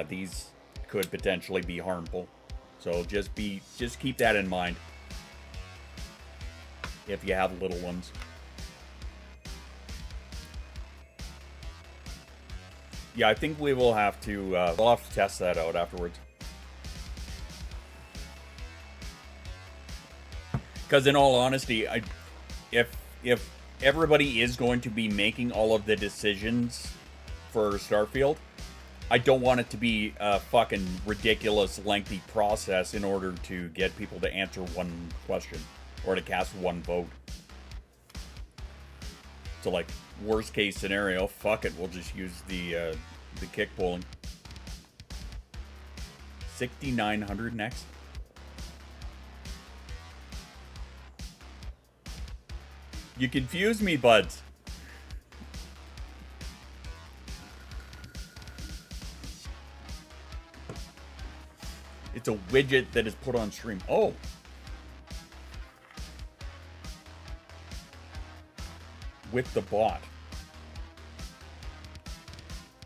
these could potentially be harmful. So just keep that in mind if you have little ones. Yeah, I think we'll have to test that out afterwards. Because in all honesty, if everybody is going to be making all of the decisions for Starfield, I don't want it to be a fucking ridiculous, lengthy process in order to get people to answer one question or to cast one vote. So, like, worst case scenario, fuck it, we'll just use the kick polling. 6,900 next. You confuse me, buds. It's a widget that is put on stream. Oh. With the bot.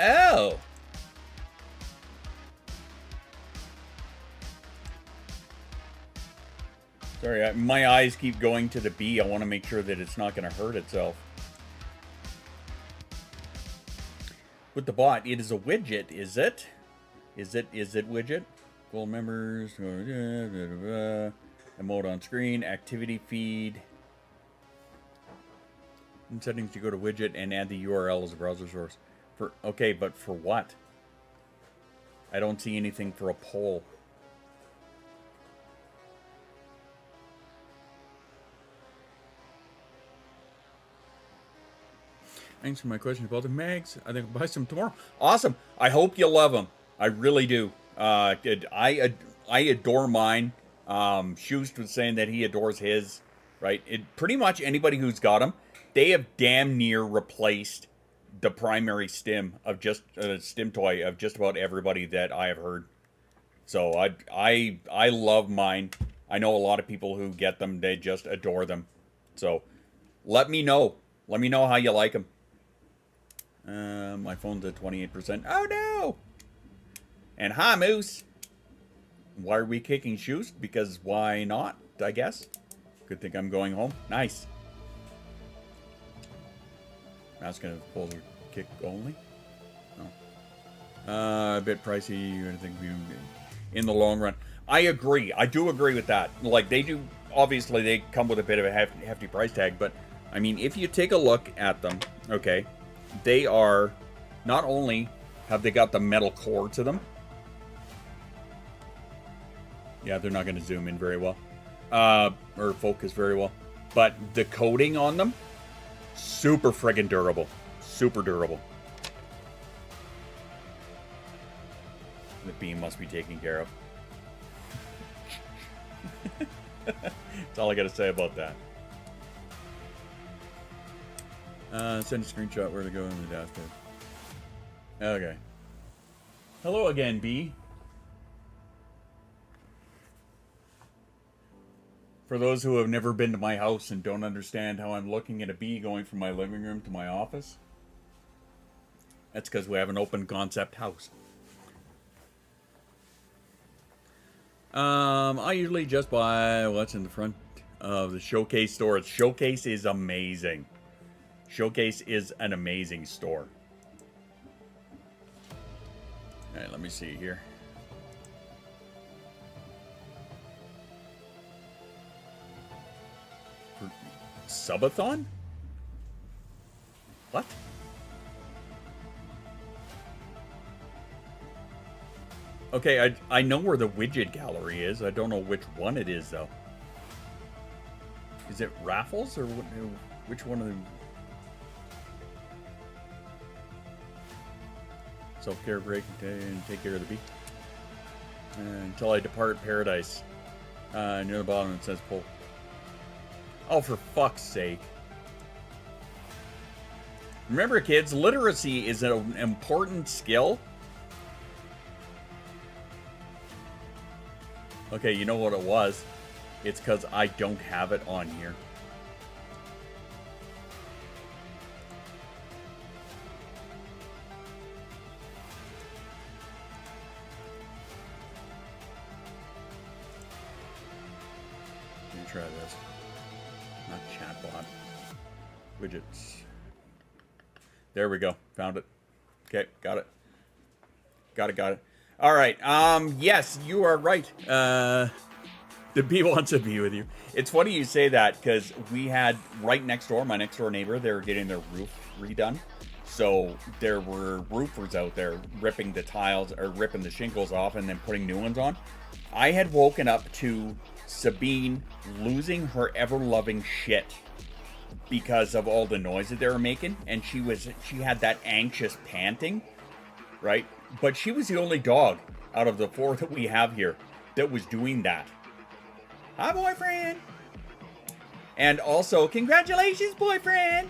Oh. Sorry, my eyes keep going to the bee. I want to make sure that it's not going to hurt itself. With the bot, it is a widget, is it? Is it widget? Goal members, emote on screen, activity feed. In settings, you go to widget and add the URL as a browser source. Okay, but for what? I don't see anything for a poll. Thanks for my question about the mags. I think I'll buy some tomorrow. Awesome. I hope you love them. I really do. I adore mine. Shoes was saying that he adores his, right? Pretty much anybody who's got them, they have damn near replaced the primary stim of just stim toy of just about everybody that I have heard. So I love mine. I know a lot of people who get them, they just adore them. So let me know. Let me know how you like them. My phone's at 28%. Oh no! And hi, Moose. Why are we kicking Shoes? Because why not, I guess. Good thing I'm going home. Nice. That's going to pull the kick only. Oh. A bit pricey, I think, in the long run. I agree. I do agree with that. Like, they do, obviously, they come with a bit of a hefty price tag, but, I mean, if you take a look at them, okay, they are, not only have they got the metal core to them, yeah, they're not going to zoom in very well. Or focus very well. But the coating on them, super friggin' durable. Super durable. The beam must be taken care of. That's all I got to say about that. Send a screenshot where to go in the dashboard. Okay. Hello again, B. For those who have never been to my house and don't understand how I'm looking at a bee going from my living room to my office, that's because we have an open concept house. I usually just buy what's in the front of the Showcase store. Showcase is amazing. Showcase is an amazing store. All right, let me see here. Subathon? What? Okay, I know where the widget gallery is. I don't know which one it is, though. Is it raffles or which one of them? Self-care break and take care of the bee. Until I depart paradise. Near the bottom it says pull. Oh, for fuck's sake. Remember, kids, literacy is an important skill. Okay, you know what it was? It's because I don't have it on here. Let me try this. Not chatbot. Widgets. There we go. Found it. Okay, got it. Got it. All right. Yes, you are right. The bee wants to be with you. It's funny you say that because we had right next door, my next door neighbor, they were getting their roof redone. So there were roofers out there ripping the tiles or ripping the shingles off and then putting new ones on. I had woken up to Sabine losing her ever-loving shit because of all the noise that they were making, and she had that anxious panting, right? But she was the only dog out of the 4 that we have here that was doing that. Hi, boyfriend! And also, congratulations, boyfriend!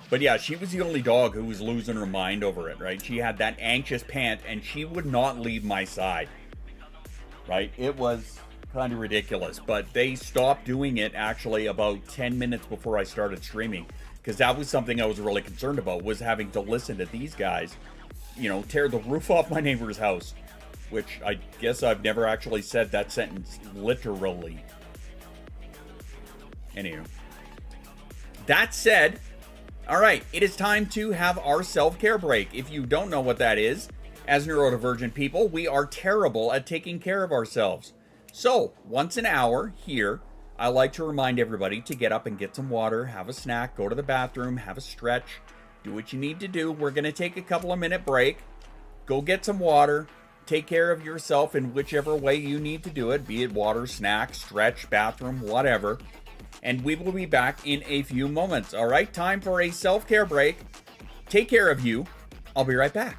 But yeah, she was the only dog who was losing her mind over it, right? She had that anxious pant, and she would not leave my side, right? It was kind of ridiculous, but they stopped doing it actually about 10 minutes before I started streaming, because that was something I was really concerned about, was having to listen to these guys, you know, tear the roof off my neighbor's house, which I guess I've never actually said that sentence literally. Anywho, that said, all right, it is time to have our self-care break. If you don't know what that is, as neurodivergent people, we are terrible at taking care of ourselves. So, once an hour here, I like to remind everybody to get up and get some water, have a snack, go to the bathroom, have a stretch, do what you need to do. We're going to take a couple of minute break, go get some water, take care of yourself in whichever way you need to do it, be it water, snack, stretch, bathroom, whatever. And we will be back in a few moments. All right, time for a self-care break. Take care of you. I'll be right back.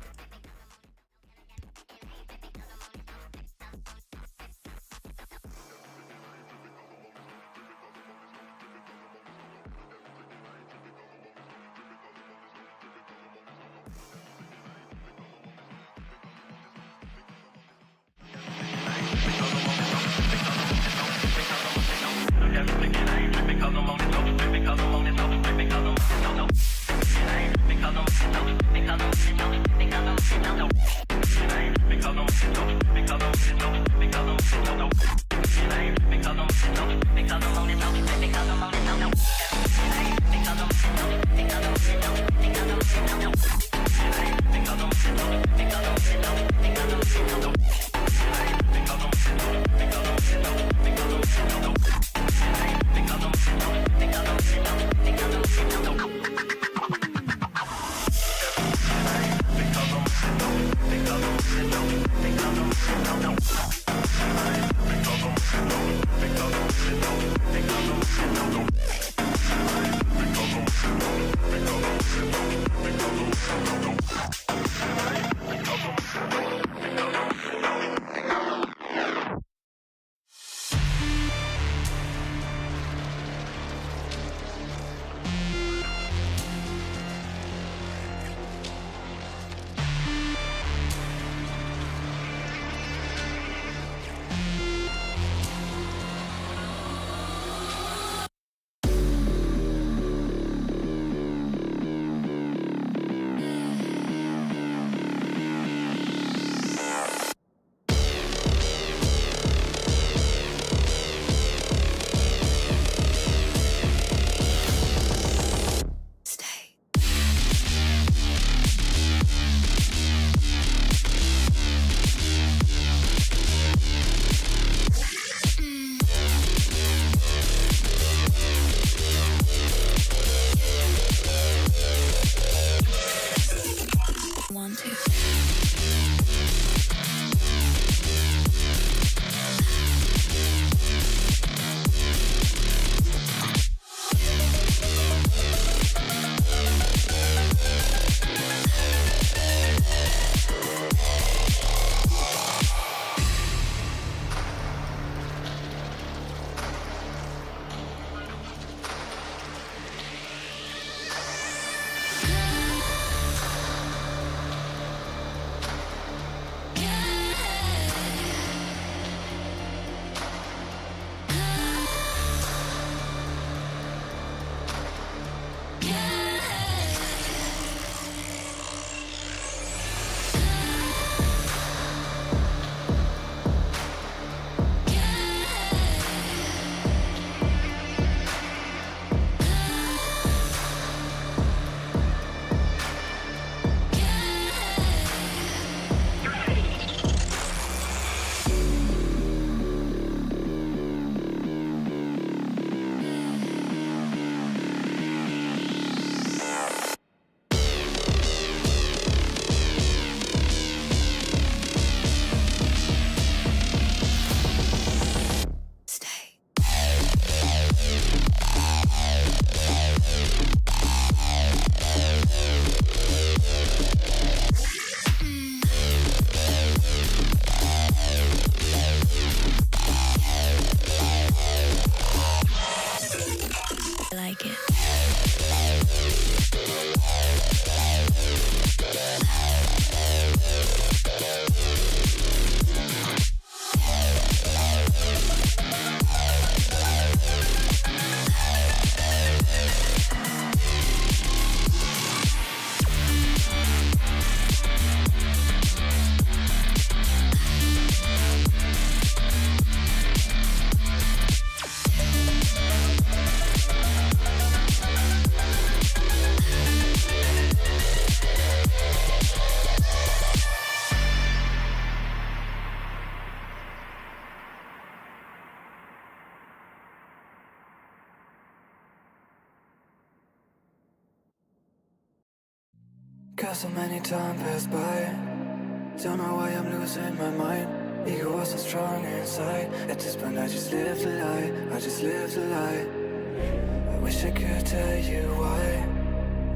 Cause so many time passed by. Don't know why I'm losing my mind. Ego was so strong inside. At this point I just lived a lie. I just lived a lie. I wish I could tell you why.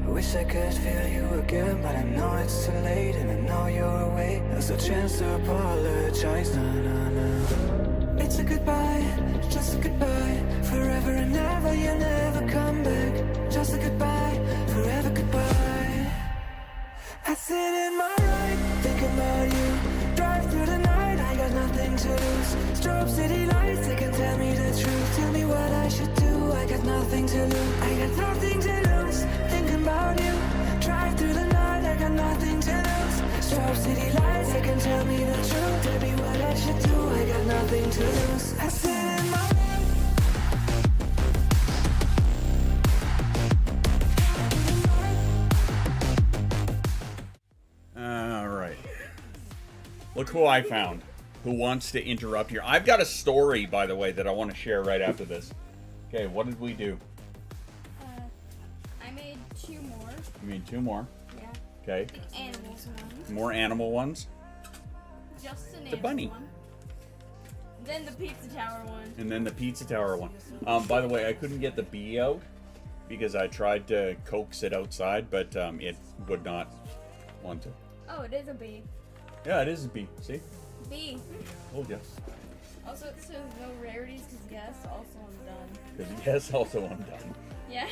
I wish I could feel you again, but I know it's too late and I know you're away. There's a chance to apologize, nah, nah, nah. It's a goodbye, just a goodbye. Forever and ever, you'll never come back. Just a goodbye, forever goodbye. I sit in my ride, think about you. Drive through the night, I got nothing to lose. Strobe city lights, they can tell me the truth. Tell me what I should do, I got nothing to lose. I got nothing to lose, thinking about you. Drive through the night, I got nothing to lose. Strobe city lights, they can tell me the truth. Tell me what I should do, I got nothing to lose. I sit in my Look who I found, who wants to interrupt here. I've got a story, by the way, that I want to share right after this. Okay, what did we do? I made 2 more. You made 2 more. Yeah. Okay. The animals one. More animal ones. Just an The animal bunny. one. Then the pizza tower one. And then the pizza tower one. By the way, I couldn't get the bee out because I tried to coax it outside, but it would not want to. Oh, it is a bee. Yeah, it is a bee. See? Bee. Oh, yes. Also, it says no rarities because yes, also I'm done. Because yes, also I'm done. Yeah,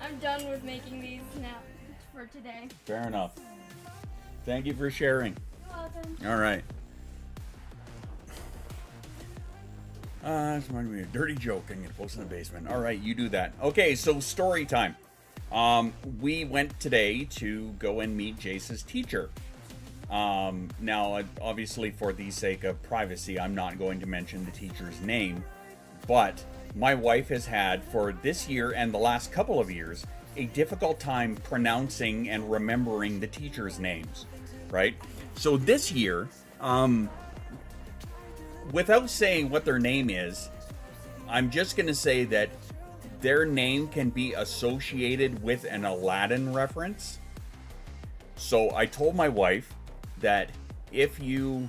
I'm done with making these now for today. Fair enough. Thank you for sharing. You're welcome. All right. This reminded me of a dirty joke. I can get post in the basement. All right, you do that. Okay, so story time. We went today to go and meet Jace's teacher. Now, obviously, for the sake of privacy, I'm not going to mention the teacher's name, but my wife has had, for this year and the last couple of years, a difficult time pronouncing and remembering the teachers' names, right? So this year, without saying what their name is, I'm just going to say that their name can be associated with an Aladdin reference. So I told my wife that if you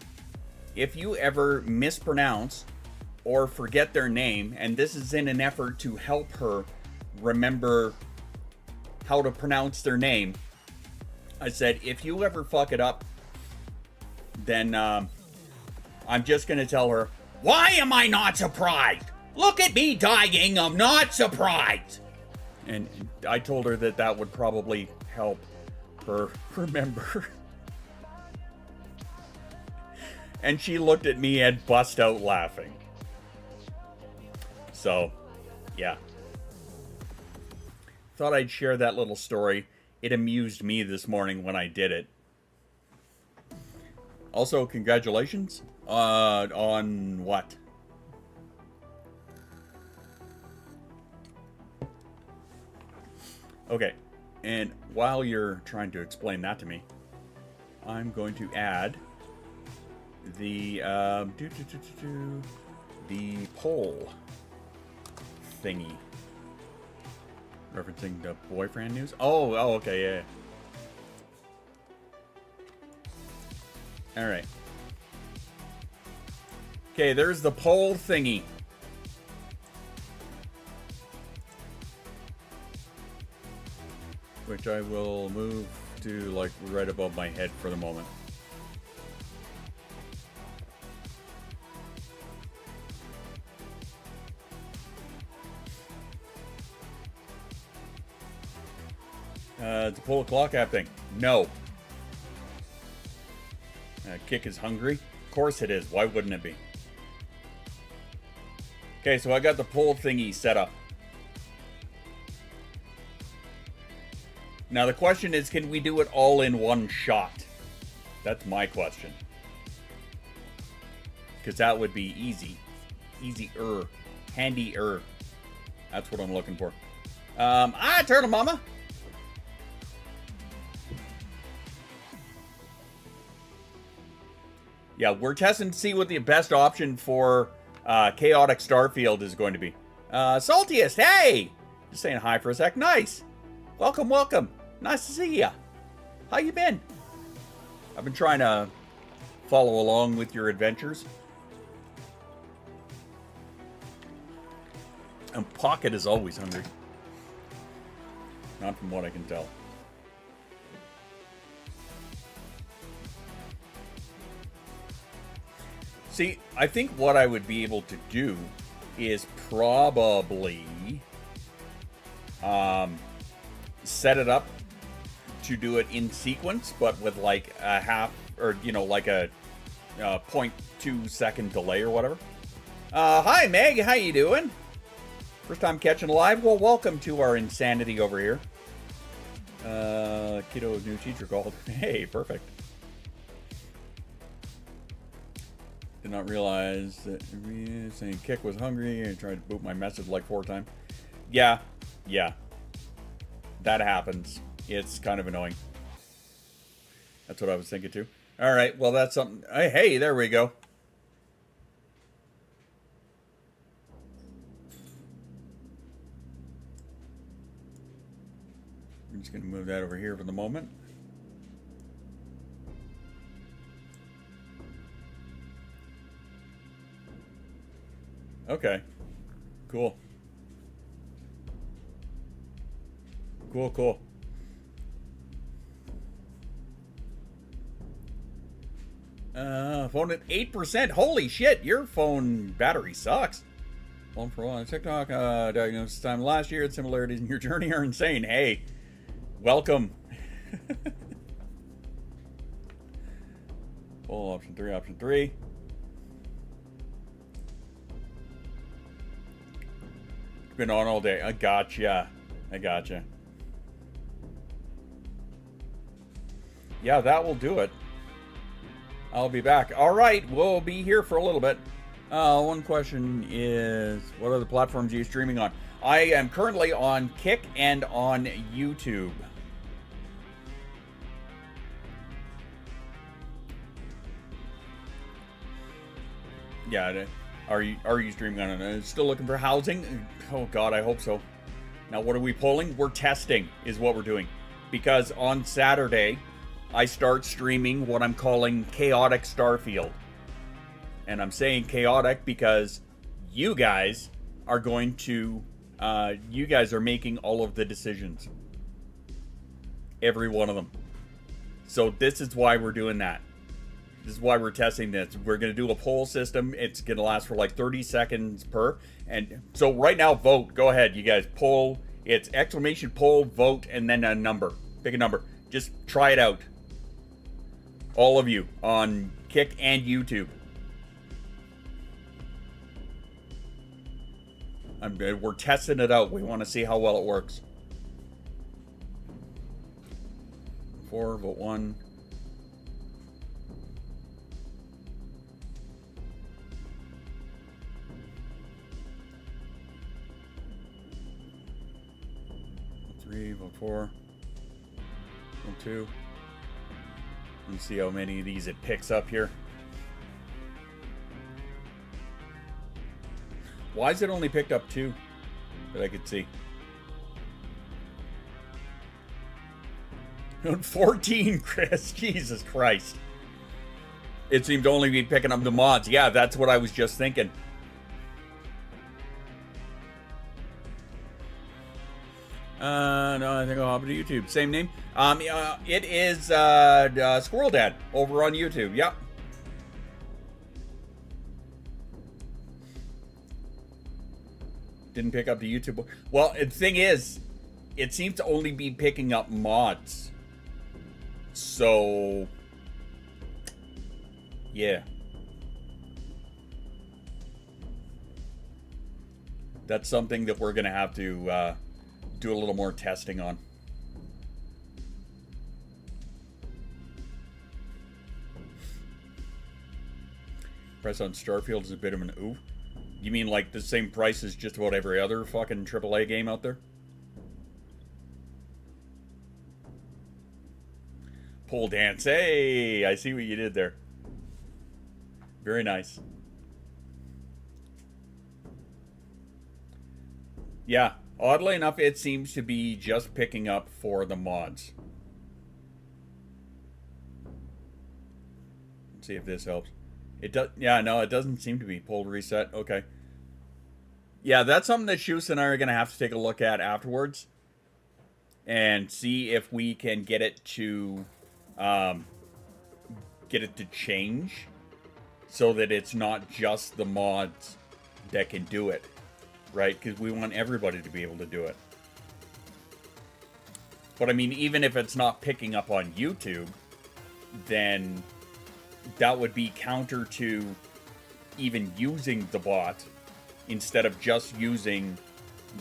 ever mispronounce or forget their name, and this is in an effort to help her remember how to pronounce their name, I said, if you ever fuck it up, then I'm just going to tell her, why am I not surprised? Look at me dying, I'm not surprised. And I told her that that would probably help her remember. And she looked at me and bust out laughing. So, yeah. Thought I'd share that little story. It amused me this morning when I did it. Also, congratulations on what? Okay, and while you're trying to explain that to me, I'm going to add the the poll thingy, referencing the boyfriend news. Oh, okay, yeah. All right. Okay, there's the poll thingy. Which I will move to like right above my head for the moment. To pull a clock app thing. No. Kick is hungry. Of course it is. Why wouldn't it be? Okay, so I got the poll thingy set up. Now the question is, can we do it all in one shot? That's my question. Because that would be easy. Easy-er. Handy-er. That's what I'm looking for. Turtle Mama! Yeah, we're testing to see what the best option for Chaotic Starfield is going to be. Saltiest, hey! Just saying hi for a sec. Nice! Welcome, welcome. Nice to see ya. How you been? I've been trying to follow along with your adventures. And Pocket is always hungry. Not from what I can tell. See, I think what I would be able to do is probably set it up to do it in sequence, but with like a half, or you know, like a 0.2 second delay or whatever. Hi Meg, how you doing? First time catching live? Well, welcome to our insanity over here. Kiddo's new teacher called. Hey, perfect. Did not realize that saying Kick was hungry and tried to boot my message like 4 times. Yeah. That happens. It's kind of annoying. That's what I was thinking too. All right, well that's something. Hey, there we go. I'm just going to move that over here for the moment. Okay. Cool. Cool. Phone at 8%. Holy shit, your phone battery sucks. One for one. TikTok diagnosis time last year. Similarities in your journey are insane. Hey, welcome. Full option 3. Been on all day. I gotcha. Yeah, that will do it. I'll be back. All right, we'll be here for a little bit. One question is, what other platforms are you streaming on? I am currently on Kick and on YouTube. Yeah, are you streaming on it? Still looking for housing? Oh God, I hope so. Now, what are we pulling? We're testing, is what we're doing, because on Saturday I start streaming what I'm calling Chaotic Starfield, and I'm saying chaotic because you guys are going to, you guys are making all of the decisions, every one of them. So this is why we're doing that. This is why we're testing this. We're going to do a poll system. It's going to last for like 30 seconds per. And so right now, vote. Go ahead, you guys. Poll. It's exclamation poll, vote, and then a number. Pick a number. Just try it out. All of you on Kick and YouTube. We're testing it out. We want to see how well it works. 4, vote 1. Vote 4. Vote 2. Let me see how many of these it picks up here. Why is it only picked up 2 that I could see? 14, Chris. Jesus Christ. It seemed to only be picking up the mods. Yeah, that's what I was just thinking. No, I think I'll hop to YouTube. Same name. It is Squirrel Dad over on YouTube. Yep. Didn't pick up the YouTube. Well, the thing is, it seems to only be picking up mods. So, yeah. That's something that we're going to have to do a little more testing on. Price on Starfield is a bit of an ooh. You mean like the same price as just about every other fucking AAA game out there? Pole dance. Hey, I see what you did there. Very nice. Yeah, oddly enough, it seems to be just picking up for the mods. see if this helps. It does. Yeah, no, it doesn't seem to be pulled reset. Okay. Yeah, that's something that Shoes and I are going to have to take a look at afterwards. And see if we can get it to change so that it's not just the mods that can do it, right? Because we want everybody to be able to do it. But I mean, even if it's not picking up on YouTube, then that would be counter to even using the bot instead of just using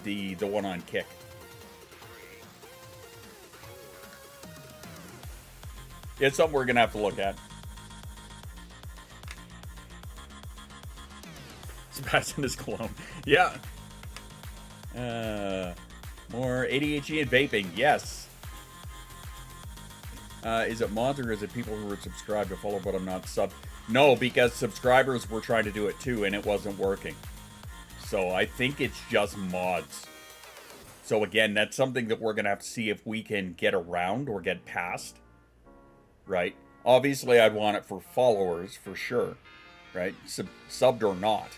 the one on Kick. It's something we're gonna have to look at. Sebastian is clone. Yeah. More ADHD and vaping. Yes. Is it mods or is it people who are subscribed to follow but I'm not sub? No, because subscribers were trying to do it too and it wasn't working. So I think it's just mods. So again, that's something that we're going to have to see if we can get around or get past. Right? Obviously, I'd want it for followers for sure. Right? Subbed or not.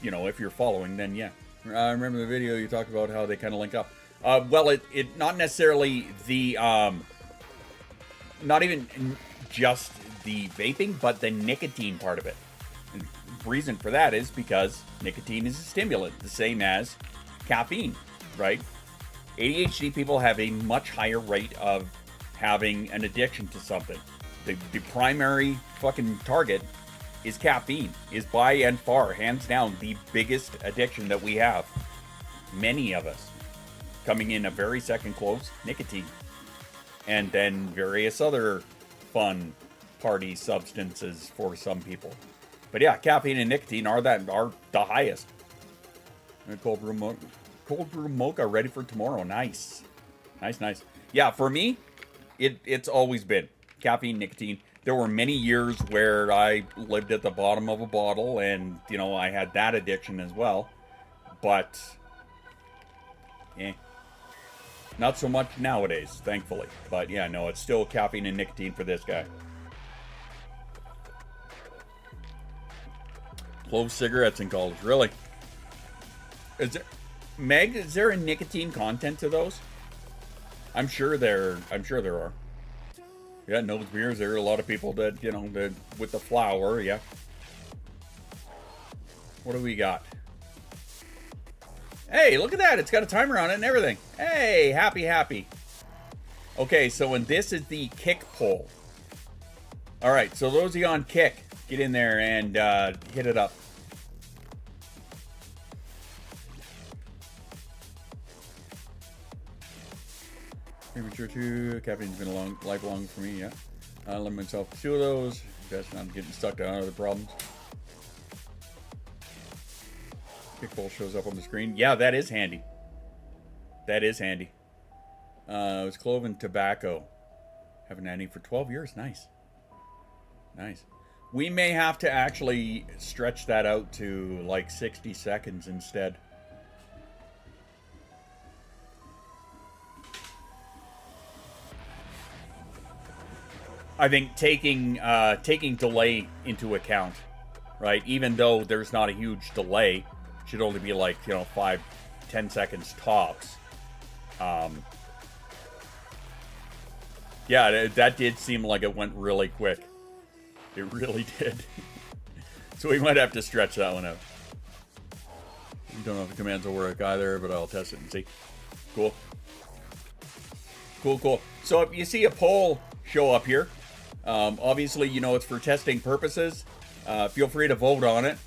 You know, if you're following, then yeah. I remember the video you talked about how they kind of link up. Well, it not necessarily the, not even just the vaping, but the nicotine part of it. And the reason for that is because nicotine is a stimulant, the same as caffeine, right? ADHD people have a much higher rate of having an addiction to something. The primary fucking target is caffeine, is by and far, hands down, the biggest addiction that we have. Many of us. Coming in a very second close, nicotine. And then various other fun party substances for some people. But yeah, caffeine and nicotine are the highest. And cold brew mocha ready for tomorrow. Nice. Nice. Yeah, for me, it's always been caffeine, nicotine. There were many years where I lived at the bottom of a bottle and, you know, I had that addiction as well. But, not so much nowadays, thankfully. But yeah, no, it's still caffeine and nicotine for this guy. Clove cigarettes in college, really? Is there a nicotine content to those? I'm sure there are. Yeah, nose beers. There are a lot of people that, you know, with the flour, yeah. What do we got? Hey, look at that. It's got a timer on it and everything. Hey, happy. Okay, so when this is the Kick poll. All right, so those of you on Kick, get in there and hit it up. Premature 2, caffeine's been a lifelong for me, yeah. I limit myself to 2 of those. That's not getting stuck on other problems. Kickball shows up on the screen. Yeah, that is handy. It was clove and tobacco. Haven't had any for 12 years. Nice. We may have to actually stretch that out to like 60 seconds instead. I think taking delay into account, right? Even though there's not a huge delay, it should only be like, you know, 5-10 seconds tops. Yeah, that did seem like it went really quick. It really did. So we might have to stretch that one out. Don't know if the commands will work either, but I'll test it and see. Cool. So if you see a poll show up here, obviously, you know, it's for testing purposes. Feel free to vote on it.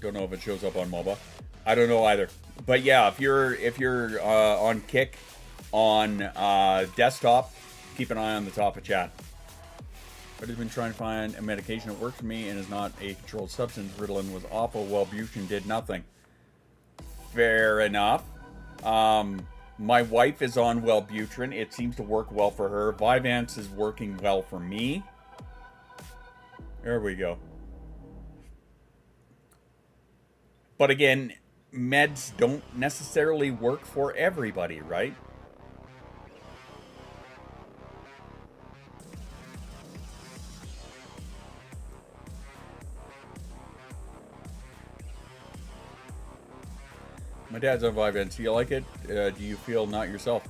Don't know if it shows up on mobile. I don't know either. But yeah, if you're on Kick on desktop, keep an eye on the top of chat. I've been trying to find a medication that works for me and is not a controlled substance. Ritalin was awful. Wellbutrin did nothing. Fair enough. My wife is on Wellbutrin. It seems to work well for her. Vyvanse is working well for me. There we go. But again, meds don't necessarily work for everybody, right? My dad's on Vyvanse. Do you like it? Do you feel not yourself?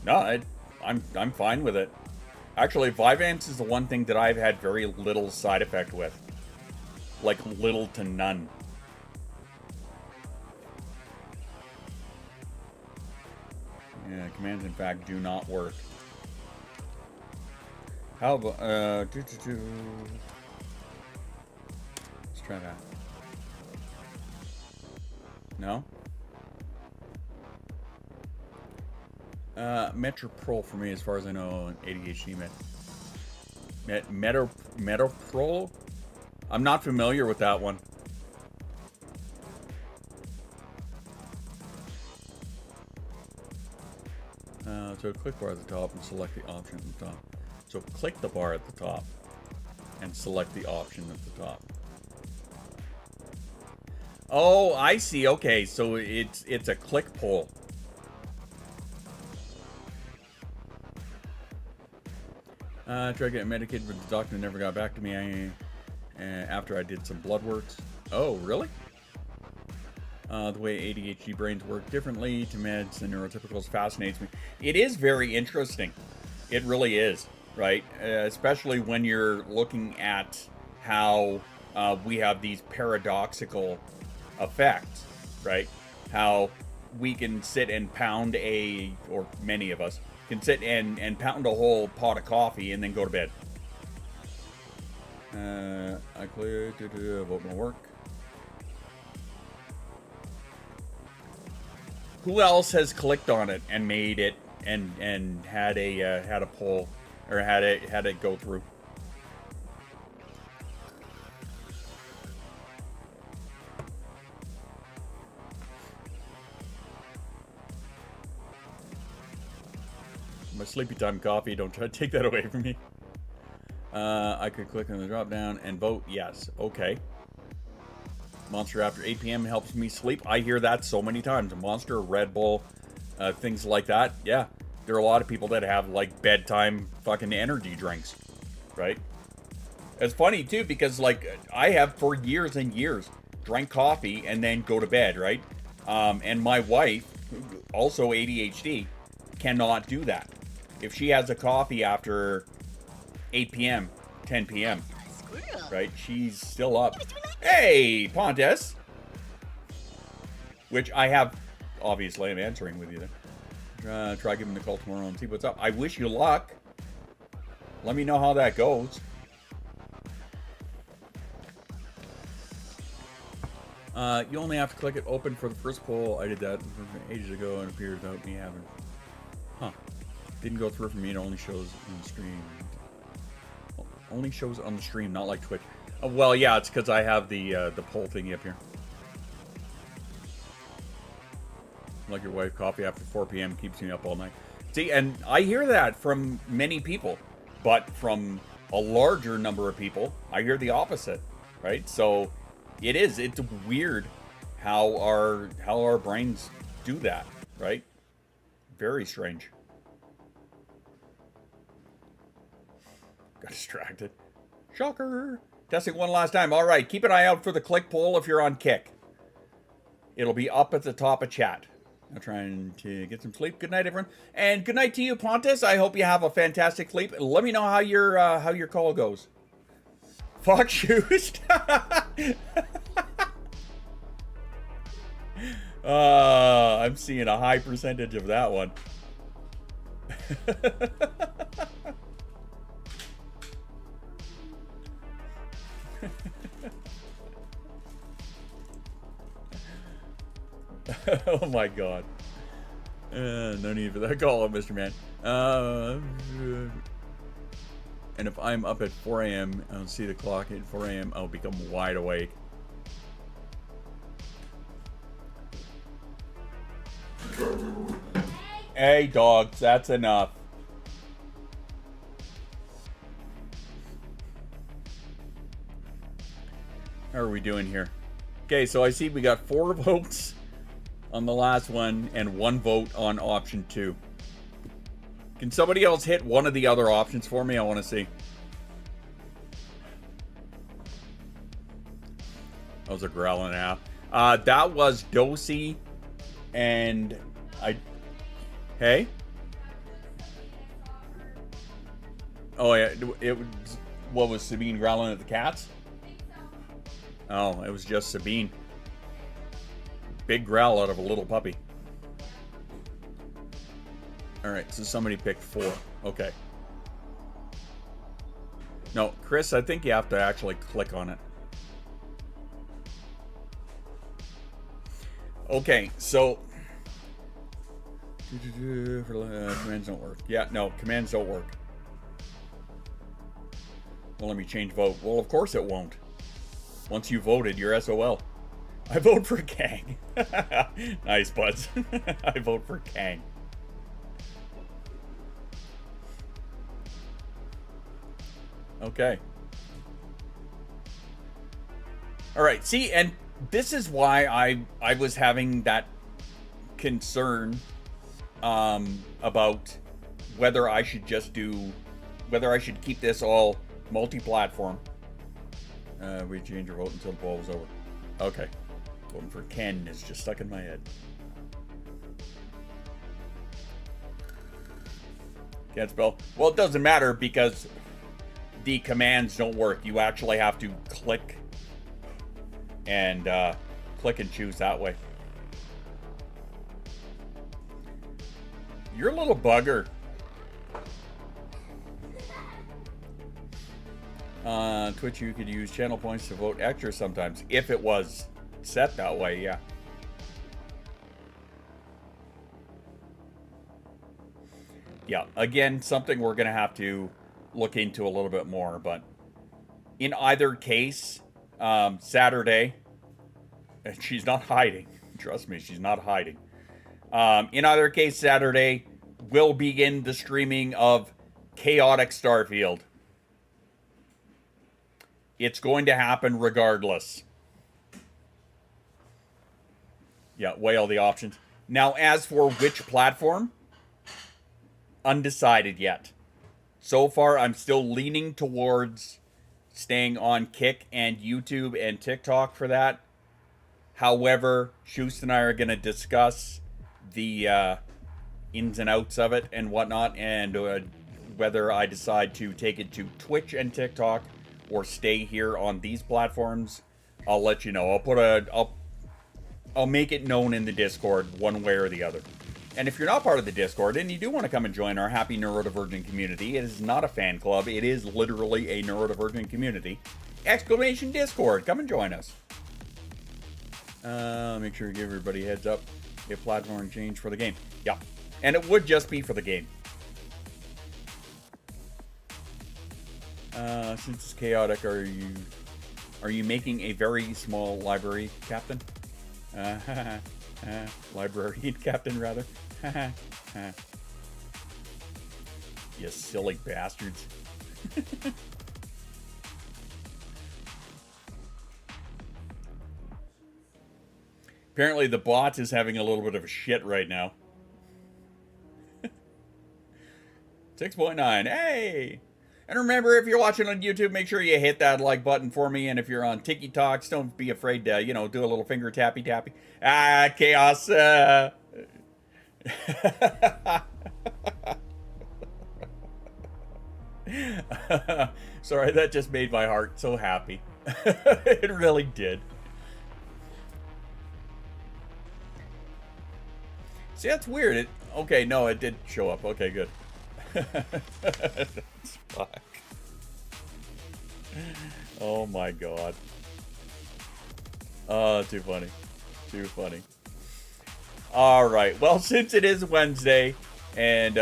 No, I'm fine with it. Actually, Vyvanse is the one thing that I've had very little side effect with. Like, little to none. Yeah, commands in fact do not work. How about, let's try that. No? Metoprolol for me, as far as I know, ADHD Metoprolol? I'm not familiar with that one. So click bar at the top and select the option at the top. So click the bar at the top and select the option at the top. Oh, I see. Okay, so it's a click pull. Tried getting medicated, but the doctor never got back to me after I did some blood works. Oh, really? The way ADHD brains work differently to meds and neurotypicals fascinates me. It is very interesting. It really is, right? Especially when you're looking at how we have these paradoxical effects, right? How we can sit and pound or many of us, can sit and pound a whole pot of coffee and then go to bed. I clicked about my work. Who else has clicked on it and made it and had a poll or had it go through? My sleepy time coffee, don't try to take that away from me. I could click on the drop down and vote yes. Okay. Monster after 8 p.m. helps me sleep. I hear that so many times. Monster, Red Bull, things like that. Yeah, there are a lot of people that have like bedtime fucking energy drinks, right? It's funny too because like I have for years and years drank coffee and then go to bed, right? And my wife, also ADHD, cannot do that. If she has a coffee after 8 p.m., 10 p.m., right, she's still up. Hey, Pontus! Which I have, obviously, I'm answering with you there. Try giving the call tomorrow and see what's up. I wish you luck. Let me know how that goes. You only have to click it open for the first poll. I did that ages ago and it appears without me having. Huh. Didn't go through for me. It only shows on the stream. Only shows on the stream, not like Twitch. Well, yeah, it's because I have the poll thingy up here. Like your wife, coffee after 4 p.m. keeps me up all night. See, and I hear that from many people, but from a larger number of people, I hear the opposite, right? So it's weird how our brains do that, right? Very strange. Got distracted. Shocker. Testing one last time. All right, keep an eye out for the click poll if you're on Kick. It'll be up at the top of chat. I'm trying to get some sleep. Good night, everyone, and good night to you, Pontus. I hope you have a fantastic sleep. Let me know how your call goes. Fuck shoes. I'm seeing a high percentage of that one. Oh my god. No need for that call, Mr. Man. And if I'm up at 4 a.m., I'll see the clock at 4 a.m., I'll become wide awake. Hey, dogs, that's enough. How are we doing here? Okay, so I see we got 4 votes on the last one and 1 vote on option 2. Can somebody else hit one of the other options for me? I want to see. That was a growl and a half. That was Dosey And hey? Oh yeah, what was Sabine growling at the cats? Oh, it was just Sabine. Big growl out of a little puppy. Alright, so somebody picked 4. Okay. No, Chris, I think you have to actually click on it. Okay, so commands don't work. Yeah, no, commands don't work. Well, let me change vote. Well, of course it won't. Once you voted, you're SOL. I vote for Kang. Nice, buds. I vote for Kang. Okay. All right. See, and this is why I was having that concern about whether I should keep this all multi-platform. We change our vote until the poll was over. Okay. Voting for Ken is just stuck in my head. Can't spell. Well, it doesn't matter because the commands don't work. You actually have to click and choose that way. You're a little bugger. Twitch, you could use channel points to vote extra sometimes if it was set that way. Yeah. Yeah. Again, something we're gonna have to look into a little bit more, but in either case, Saturday, and she's not hiding. Trust me, she's not hiding. In either case, Saturday will begin the streaming of Chaotic Starfield. It's going to happen regardless. Yeah, weigh all the options. Now, as for which platform, undecided yet. So far, I'm still leaning towards staying on Kick and YouTube and TikTok for that. However, Shoost and I are going to discuss the ins and outs of it and whatnot, and whether I decide to take it to Twitch and TikTok or stay here on these platforms. I'll let you know. I'll make it known in the Discord one way or the other. And if you're not part of the Discord and you do want to come and join our happy neurodivergent community, it is not a fan club. It is literally a neurodivergent community. Exclamation Discord. Come and join us. Make sure you give everybody a heads up. A platform change for the game. Yeah. And it would just be for the game. Since it's chaotic, are you making a very small library, Captain? Librarian Captain, rather. You silly bastards. Apparently the bot is having a little bit of a shit right now. 6.9. Hey! And remember, if you're watching on YouTube, make sure you hit that like button for me. And if you're on TikToks, don't be afraid to, do a little finger tappy tappy. Chaos. Sorry, that just made my heart so happy. It really did. See, that's weird. Okay, no, it did show up. Okay, good. Fuck. Oh my god. Oh, too funny. Too funny. Alright, well, since it is Wednesday, and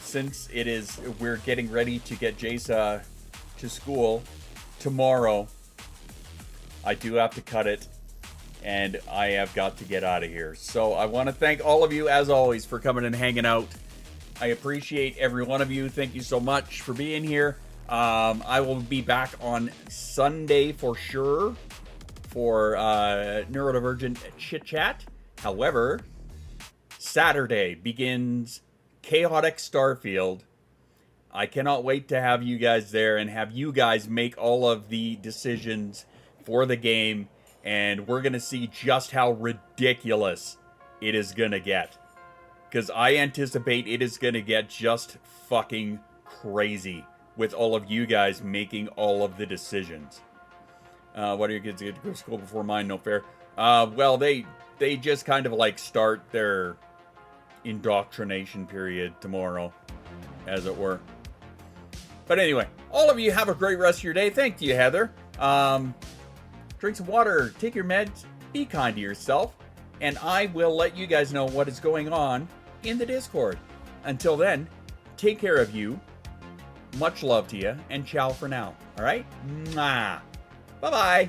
since we're getting ready to get Jace to school tomorrow, I do have to cut it, and I have got to get out of here. So I want to thank all of you, as always, for coming and hanging out. I appreciate every one of you. Thank you so much for being here. I will be back on Sunday for sure for Neurodivergent Chit Chat. However, Saturday begins Chaotic Starfield. I cannot wait to have you guys there and have you guys make all of the decisions for the game. And we're going to see just how ridiculous it is gonna get. Because I anticipate it is gonna get just fucking crazy with all of you guys making all of the decisions. What are your kids get to go to school before mine? No fair. Well, they just kind of like start their indoctrination period tomorrow, as it were. But anyway, all of you have a great rest of your day. Thank you, Heather. Drink some water, take your meds, be kind to yourself, and I will let you guys know what is going on in the Discord. Until then, take care of you. Much love to you, and ciao for now. All right? Mwah. Bye-bye.